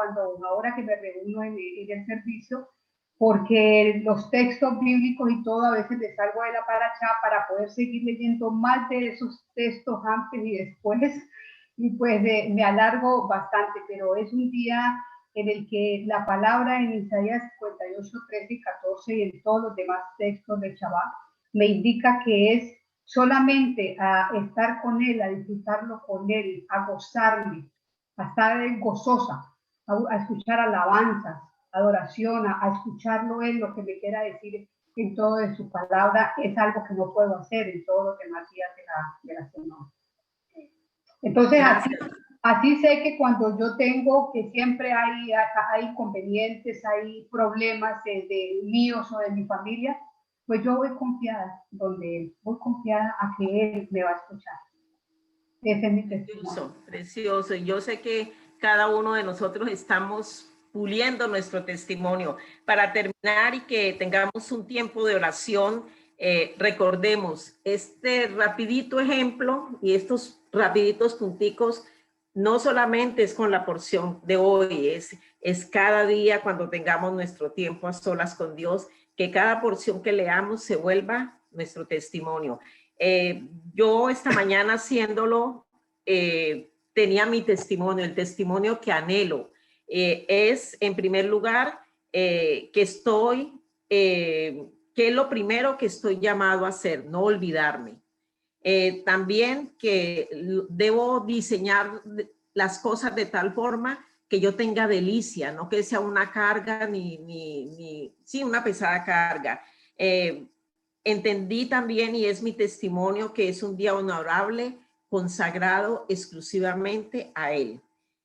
Speaker 7: ahora que me reúno en el servicio, porque los textos bíblicos y todo, a veces me salgo de la paracha para poder seguir leyendo más de esos textos antes y después, y pues me alargo bastante, pero es un día en el que la palabra en Isaías 58, 13 y 14 y en todos los demás textos del Shabbat me indica que es solamente a estar con él, a disfrutarlo con él, a gozarme, a estar gozosa, a escuchar alabanzas, adoración, a escucharlo él, lo que me quiera decir en todo de su palabra, es algo que no puedo hacer en todos los demás días de la semana. Entonces, así sé que cuando yo tengo, que siempre hay inconvenientes, hay problemas de míos o de mi familia, pues yo voy confiada donde él, voy confiada a que él me va a escuchar. Ese es mi testimonio.
Speaker 3: Precioso. Yo sé que cada uno de nosotros estamos puliendo nuestro testimonio. Para terminar y que tengamos un tiempo de oración, recordemos este rapidito ejemplo y estos rapiditos punticos no solamente es con la porción de hoy, es cada día cuando tengamos nuestro tiempo a solas con Dios, que cada porción que leamos se vuelva nuestro testimonio. Yo esta mañana haciéndolo, tenía mi testimonio, el testimonio que anhelo. Es en primer lugar que es lo primero que estoy llamado a hacer, no olvidarme. También que debo diseñar las cosas de tal forma que yo tenga delicia, no que sea una carga sí, una pesada carga. Entendí también, y es mi testimonio, que es un día honorable, consagrado exclusivamente a Él.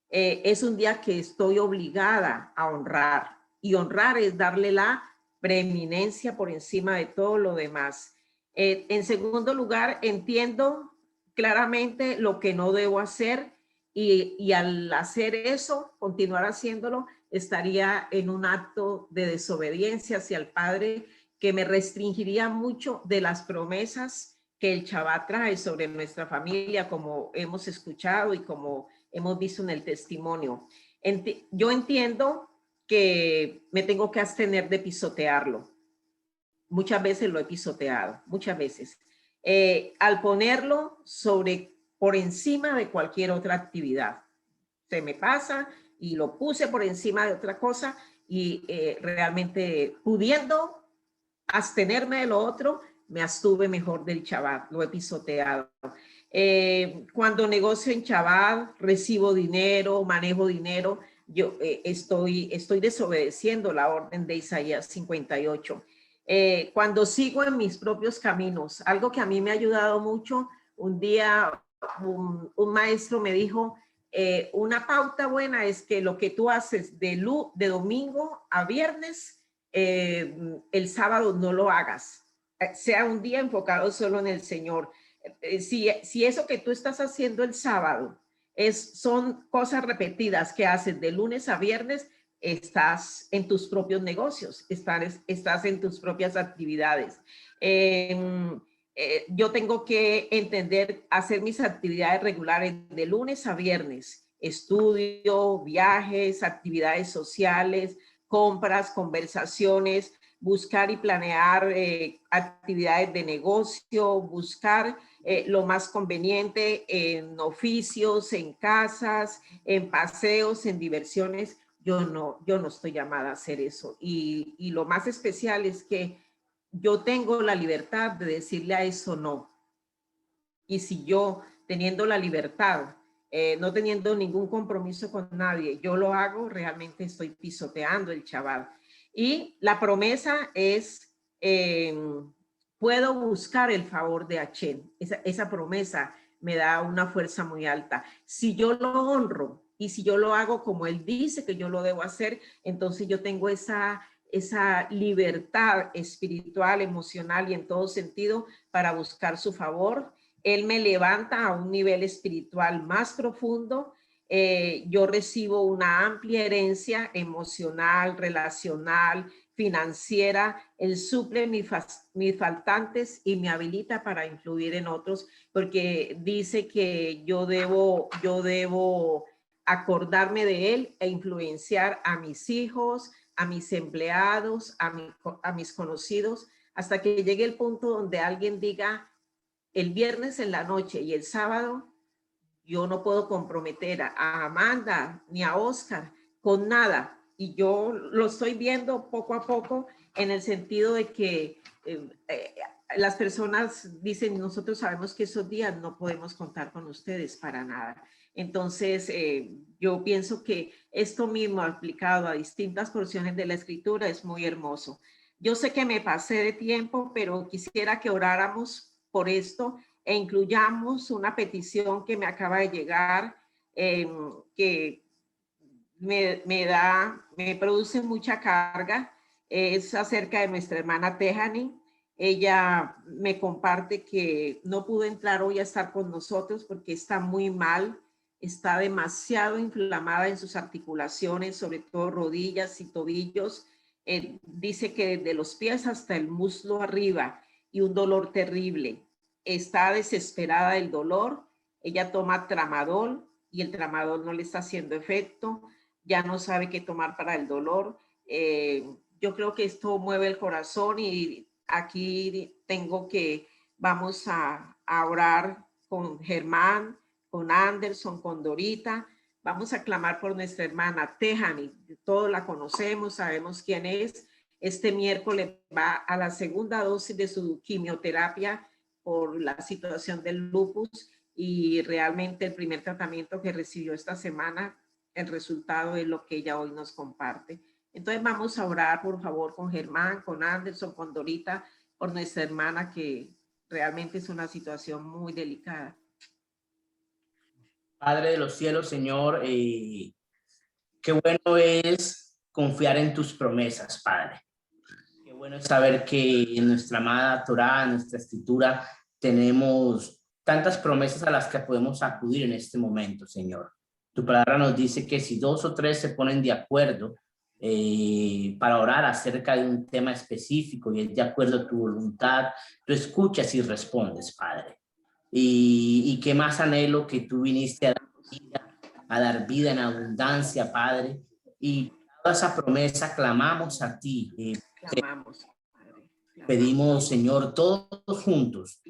Speaker 3: Es un día que estoy obligada a honrar, y honrar es darle la preeminencia por encima de todo lo demás. En segundo lugar, entiendo claramente lo que no debo hacer y al hacer eso, continuar haciéndolo, estaría en un acto de desobediencia hacia el Padre que me restringiría mucho de las promesas que el Shabbat trae sobre nuestra familia, como hemos escuchado y como hemos visto en el testimonio. Yo entiendo que me tengo que abstener de pisotearlo. Muchas veces lo he pisoteado, muchas veces. Al ponerlo por encima de cualquier otra actividad. Se me pasa y lo puse por encima de otra cosa y realmente pudiendo abstenerme de lo otro, me abstuve mejor del Shabbat, lo he pisoteado. Cuando negocio en Shabbat, recibo dinero, manejo dinero, yo estoy desobedeciendo la orden de Isaías 58. Cuando sigo en mis propios caminos, algo que a mí me ha ayudado mucho, un día un maestro me dijo, una pauta buena es que lo que tú haces de domingo a viernes, el sábado no lo hagas, sea un día enfocado solo en el Señor. Si eso que tú estás haciendo el sábado son cosas repetidas que haces de lunes a viernes, estás en tus propios negocios, estás en tus propias actividades. Yo tengo que entender, hacer mis actividades regulares de lunes a viernes, estudio, viajes, actividades sociales, compras, conversaciones, buscar y planear actividades de negocio, buscar lo más conveniente en oficios, en casas, en paseos, en diversiones. Yo no estoy llamada a hacer eso. Y lo más especial es que yo tengo la libertad de decirle a eso no. Y si yo, teniendo la libertad, no teniendo ningún compromiso con nadie, yo lo hago, realmente estoy pisoteando el Shabbat. Y la promesa es, puedo buscar el favor de Hashem. Esa promesa me da una fuerza muy alta. Si yo lo honro y si yo lo hago como Él dice que yo lo debo hacer, entonces yo tengo esa libertad espiritual, emocional y en todo sentido para buscar su favor. Él me levanta a un nivel espiritual más profundo. Yo recibo una amplia herencia emocional, relacional, financiera. Él suple mis faltantes y me habilita para influir en otros, porque dice que yo debo acordarme de Él e influenciar a mis hijos, a mis empleados, a mis conocidos, hasta que llegue el punto donde alguien diga, el viernes en la noche y el sábado, yo no puedo comprometer a Amanda ni a Oscar con nada. Y yo lo estoy viendo poco a poco en el sentido de que las personas dicen, nosotros sabemos que esos días no podemos contar con ustedes para nada. Entonces, yo pienso que esto mismo aplicado a distintas porciones de la escritura es muy hermoso. Yo sé que me pasé de tiempo, pero quisiera que oráramos por esto e incluyamos una petición que me acaba de llegar, que me produce mucha carga. Es acerca de nuestra hermana Tejani. Ella me comparte que no pudo entrar hoy a estar con nosotros porque está muy mal, está demasiado inflamada en sus articulaciones, sobre todo rodillas y tobillos. Dice que desde los pies hasta el muslo arriba y un dolor terrible. Está desesperada del dolor. Ella toma tramadol y el tramadol no le está haciendo efecto. Ya no sabe qué tomar para el dolor. Yo creo que esto mueve el corazón y aquí vamos a orar con Germán, con Anderson, con Dorita. Vamos a clamar por nuestra hermana Tejani. Todos la conocemos, sabemos quién es. Este miércoles va a la segunda dosis de su quimioterapia por la situación del lupus y realmente el primer tratamiento que recibió esta semana, el resultado es lo que ella hoy nos comparte. Entonces vamos a orar, por favor, con Germán, con Anderson, con Dorita, por nuestra hermana que realmente es una situación muy delicada.
Speaker 8: Padre de los cielos, Señor, qué bueno es confiar en tus promesas, Padre. Qué bueno es saber que en nuestra amada Torá, en nuestra escritura, tenemos tantas promesas a las que podemos acudir en este momento, Señor. Tu palabra nos dice que si 2 o 3 se ponen de acuerdo para orar acerca de un tema específico y es de acuerdo a tu voluntad, tú escuchas y respondes, Padre. Y qué más anhelo que tú viniste a dar vida en abundancia, Padre. Y toda esa promesa clamamos a ti.
Speaker 3: Clamamos, Padre.
Speaker 8: Pedimos, Señor, todos juntos,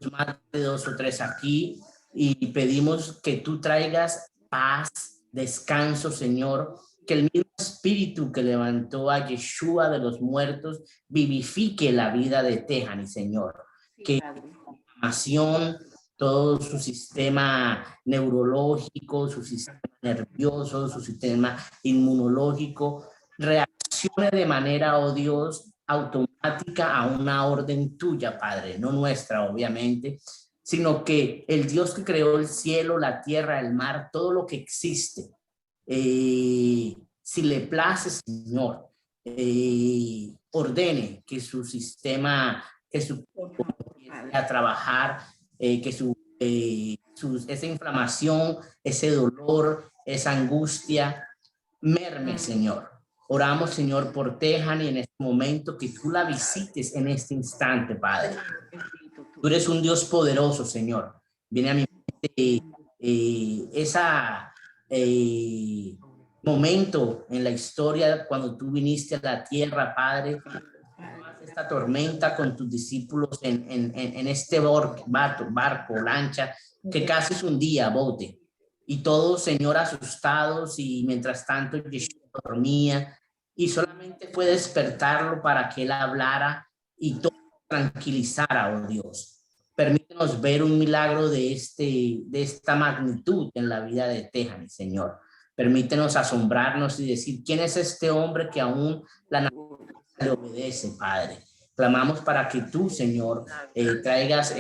Speaker 8: más de 2 o 3 aquí, y pedimos que tú traigas paz, descanso, Señor, que el mismo espíritu que levantó a Yeshua de los muertos vivifique la vida de Tejani, Señor. Que inflamación, todo su sistema neurológico, su sistema nervioso, su sistema inmunológico, reaccione de manera, oh Dios, automática a una orden tuya, Padre, no nuestra, obviamente, sino que el Dios que creó el cielo, la tierra, el mar, todo lo que existe, si le place, Señor, ordene que su sistema, que su a trabajar, que esa inflamación, ese dolor, esa angustia, merme, Señor. Oramos, Señor, por Tejani en este momento, que tú la visites en este instante, Padre. Tú eres un Dios poderoso, Señor. Viene a mi mente momento en la historia cuando tú viniste a la tierra, Padre, esta tormenta con tus discípulos en este barco, lancha, que casi es un día, bote. Y todos, Señor, asustados, y mientras tanto Yeshua dormía, y solamente fue despertarlo para que él hablara y todo tranquilizara, oh Dios. Permítenos ver un milagro de esta magnitud en la vida de Tejani, Señor. Permítenos asombrarnos y decir, ¿quién es este hombre que aún la naturaleza le obedece, Padre? Clamamos para que tú, Señor, traigas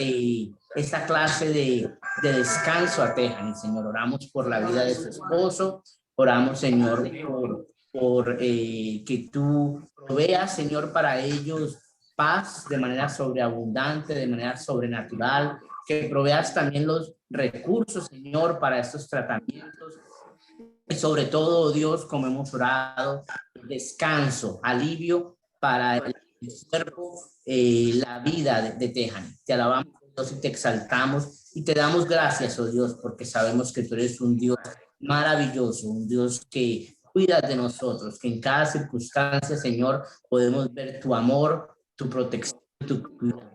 Speaker 8: esta clase de descanso a Tejani, Señor. Oramos por la vida de su esposo. Oramos, Señor, por que tú proveas, Señor, para ellos paz de manera sobreabundante, de manera sobrenatural. Que proveas también los recursos, Señor, para estos tratamientos. Y sobre todo, Dios, como hemos orado, descanso, alivio para el cuerpo, la vida de Tejani. Te alabamos, Dios, y te exaltamos y te damos gracias, oh Dios, porque sabemos que tú eres un Dios maravilloso, un Dios que cuida de nosotros, que en cada circunstancia, Señor, podemos ver tu amor, tu protección.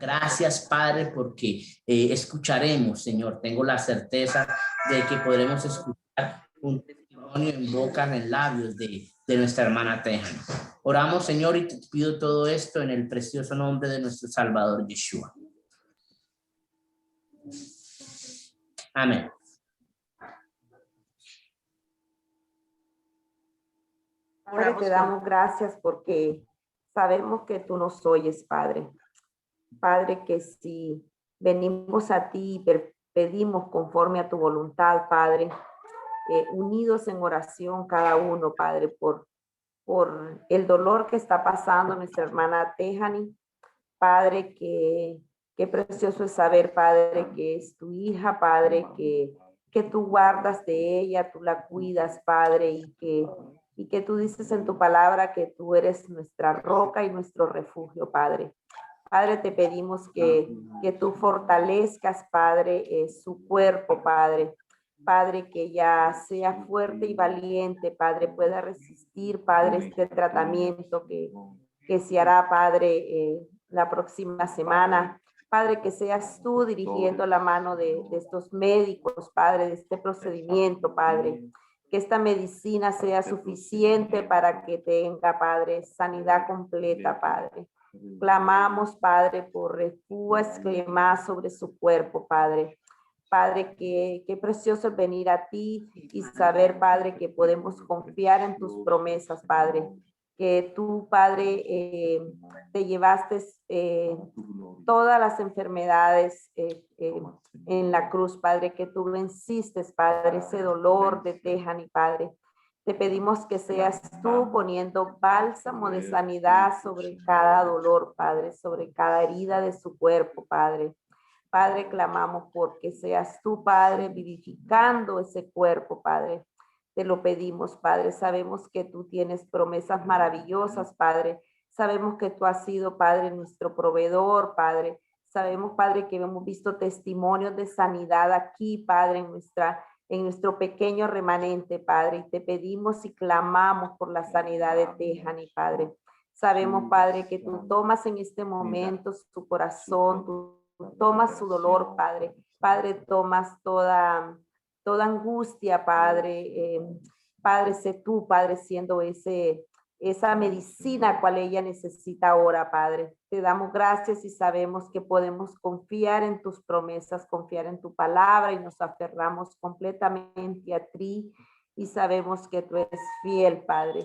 Speaker 8: Gracias, Padre, porque escucharemos, Señor. Tengo la certeza de que podremos escuchar un testimonio en boca, en labios de nuestra hermana Tejani. Oramos, Señor, y te pido todo esto en el precioso nombre de nuestro Salvador Yeshua. Amén.
Speaker 9: Padre, te damos gracias porque sabemos que tú nos oyes, Padre. Padre, que si venimos a ti y pedimos conforme a tu voluntad, Padre, unidos en oración cada uno, Padre, por el dolor que está pasando nuestra hermana Tejani. Padre, qué precioso es saber, Padre, que es tu hija, Padre, que tú guardas de ella, tú la cuidas, Padre, y que tú dices en tu palabra que tú eres nuestra roca y nuestro refugio, Padre. Padre, te pedimos que tú fortalezcas, Padre, su cuerpo, Padre. Padre, que ella sea fuerte y valiente, Padre, pueda resistir, Padre, este tratamiento que se hará, Padre, la próxima semana. Padre, que seas tú dirigiendo la mano de estos médicos, Padre, de este procedimiento, Padre. Que esta medicina sea suficiente para que tenga, Padre, sanidad completa, Padre. Clamamos, Padre, por refugio esclema sobre su cuerpo, Padre. Padre, qué precioso es venir a ti y saber, Padre, que podemos confiar en tus promesas, Padre. Que tú, Padre, te llevaste todas las enfermedades en la cruz, Padre, que tú venciste, Padre, ese dolor de Tejani, Padre. Te pedimos que seas tú poniendo bálsamo de sanidad sobre cada dolor, Padre, sobre cada herida de su cuerpo, Padre. Padre, clamamos porque seas tú, Padre, vivificando ese cuerpo, Padre. te lo pedimos, Padre. Sabemos que tú tienes promesas maravillosas, Padre. Sabemos que tú has sido, Padre, nuestro proveedor, Padre. Sabemos, Padre, que hemos visto testimonios de sanidad aquí, Padre, en nuestro pequeño remanente, Padre. Y te pedimos y clamamos por la sanidad de Tejani, Padre. Sabemos, Padre, que tú tomas en este momento su corazón, tú tomas su dolor, Padre. Padre, tomas toda angustia, Padre. Padre, sé tú, Padre, siendo esa medicina cual ella necesita ahora, Padre. Te damos gracias y sabemos que podemos confiar en tus promesas, confiar en tu palabra y nos aferramos completamente a ti y sabemos que tú eres fiel, Padre.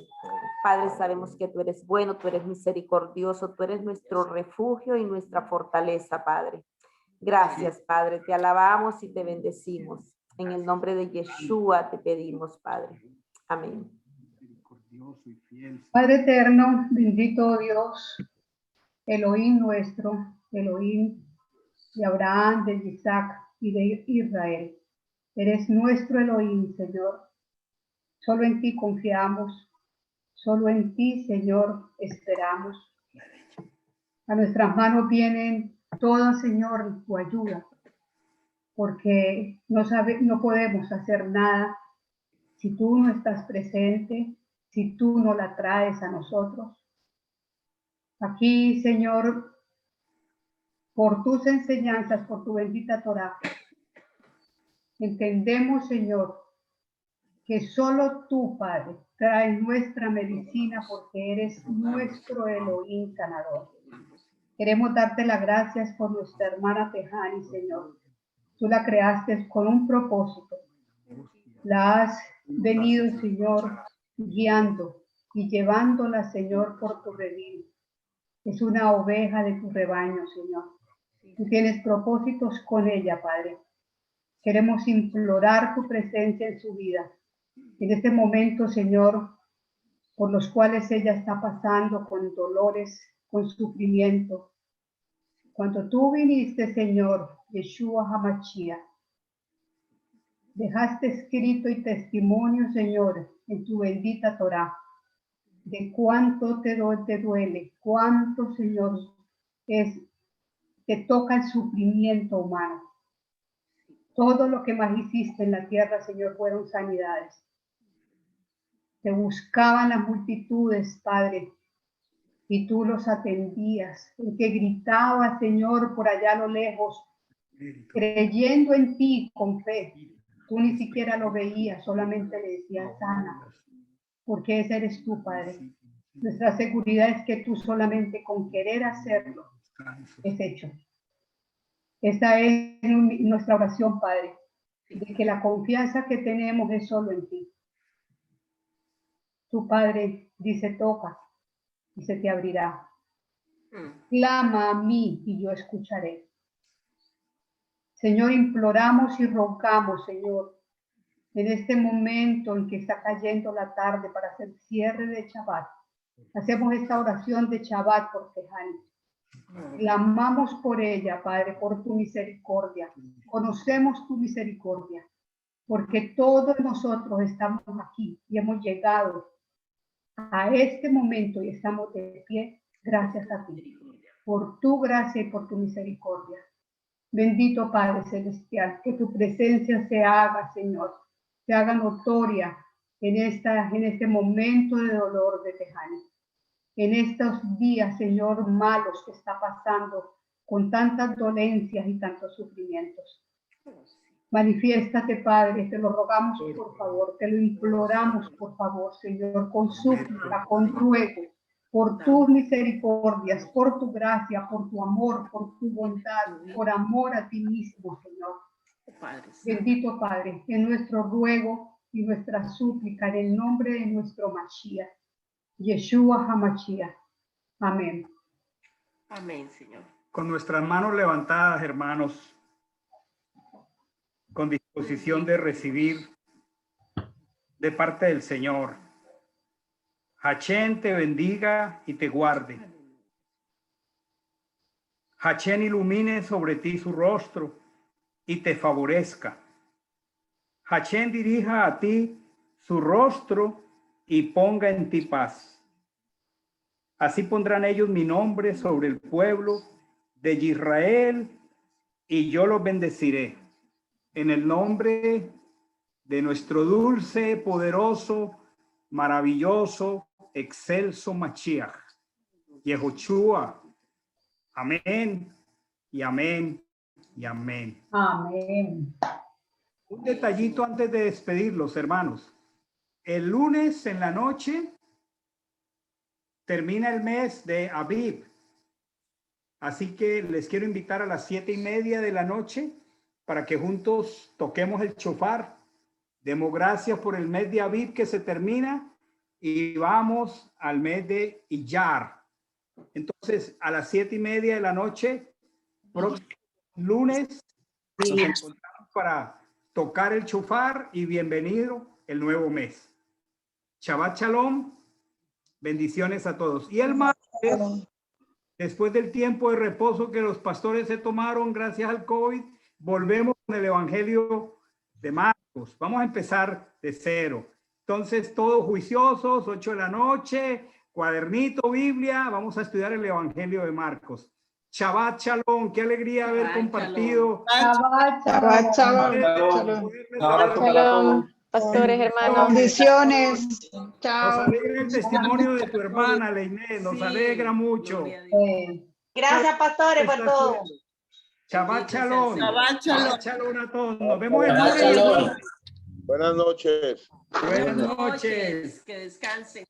Speaker 9: Padre, sabemos que tú eres bueno, tú eres misericordioso, tú eres nuestro refugio y nuestra fortaleza, Padre. Gracias, Padre. Te alabamos y te bendecimos. En el nombre de Yeshua te pedimos, Padre. Amén.
Speaker 7: Padre eterno, bendito Dios, Elohim nuestro, Elohim de Abraham, de Isaac y de Israel. Eres nuestro Elohim, Señor. Solo en ti confiamos, solo en ti, Señor, esperamos. A nuestras manos vienen todas, Señor, tu ayuda, porque no podemos hacer nada si tú no estás presente, si tú no la traes a nosotros. Aquí, Señor, por tus enseñanzas, por tu bendita Torá, entendemos, Señor, que solo tú, Padre, traes nuestra medicina porque eres nuestro Elohim sanador. Queremos darte las gracias por nuestra hermana Tejani, Señor. Tú la creaste con un propósito. La has venido, Señor, guiando y llevándola, Señor, por tu redil. Es una oveja de tu rebaño, Señor. Tú tienes propósitos con ella, Padre. Queremos implorar tu presencia en su vida. En este momento, Señor, por los cuales ella está pasando con dolores, con sufrimiento. Cuando tú viniste, Señor, Yeshua HaMashiach, dejaste escrito y testimonio, Señor, en tu bendita Torá, de cuánto te duele, cuánto, Señor, te toca el sufrimiento humano. Todo lo que más hiciste en la tierra, Señor, fueron sanidades. Te buscaban las multitudes, Padre, y tú los atendías. El que gritaba, Señor, por allá a lo lejos, creyendo en ti con fe, tú ni siquiera lo veías, solamente le decías sana, porque ese eres tú, Padre. Nuestra seguridad es que tú solamente con querer hacerlo es hecho. Esta es nuestra oración, Padre, de que la confianza que tenemos es solo en ti. Tu Padre dice, toca y se te abrirá. Clama a mí y yo escucharé. Señor, imploramos y rogamos, Señor, en este momento en que está cayendo la tarde para hacer cierre de Shabbat. Hacemos esta oración de Shabbat por Tejani. Clamamos por ella, Padre, por tu misericordia. Conocemos tu misericordia, porque todos nosotros estamos aquí y hemos llegado a este momento y estamos de pie gracias a ti, por tu gracia y por tu misericordia. Bendito Padre Celestial, que tu presencia se haga, Señor, se haga notoria en este momento de dolor de Tejani. En estos días, Señor, malos que está pasando con tantas dolencias y tantos sufrimientos. Manifiéstate, Padre, te lo rogamos por favor, te lo imploramos por favor, Señor, con súplica, con ruego, por tus misericordias, por tu gracia, por tu amor, por tu bondad, por amor a ti mismo, Señor. Bendito Padre, en nuestro ruego y nuestra súplica, en el nombre de nuestro Mashiach, Yeshua HaMashiach. Amén.
Speaker 3: Amén, Señor.
Speaker 1: Con nuestras manos levantadas, hermanos, con disposición de recibir de parte del Señor. Hachén te bendiga y te guarde. Hachén ilumine sobre ti su rostro y te favorezca. Hachén dirija a ti su rostro y ponga en ti paz. Así pondrán ellos mi nombre sobre el pueblo de Israel y yo los bendeciré. En el nombre de nuestro dulce, poderoso, maravilloso, excelso Mashiach, Yehoshua. Amén y amén y amén.
Speaker 7: Amén.
Speaker 1: Un detallito antes de despedirlos, hermanos. El lunes en la noche termina el mes de Aviv. Así que les quiero invitar a las 7:30 de la noche para que juntos toquemos el shofar. Demos gracias por el mes de Aviv que se termina y vamos al mes de Iyar. Entonces, a las 7:30 de la noche, próximo lunes, nos encontramos para tocar el shofar y bienvenido el nuevo mes. Shabbat Shalom, bendiciones a todos. Y el martes, después del tiempo de reposo que los pastores se tomaron gracias al COVID, volvemos con el Evangelio de Marcos. Vamos a empezar de cero. Entonces, todos juiciosos, 8 de la noche, cuadernito, Biblia, vamos a estudiar el Evangelio de Marcos. Shabbat Shalom, qué alegría haber compartido.
Speaker 7: Shabbat Shalom.
Speaker 10: Shalom, pastores, hermanos.
Speaker 7: Bendiciones.
Speaker 1: Nos
Speaker 7: Chao.
Speaker 1: alegra el testimonio de tu hermana, Leiné, nos alegra mucho.
Speaker 10: Gracias, pastores, por todo.
Speaker 1: Shabbat Shalom.
Speaker 10: Shabbat Shalom.
Speaker 1: Shabbat Shalom a todos. Nos vemos el
Speaker 8: Shabbat
Speaker 1: lunes.
Speaker 8: Shalom.
Speaker 11: Buenas noches.
Speaker 1: Buenas noches.
Speaker 3: Que descansen.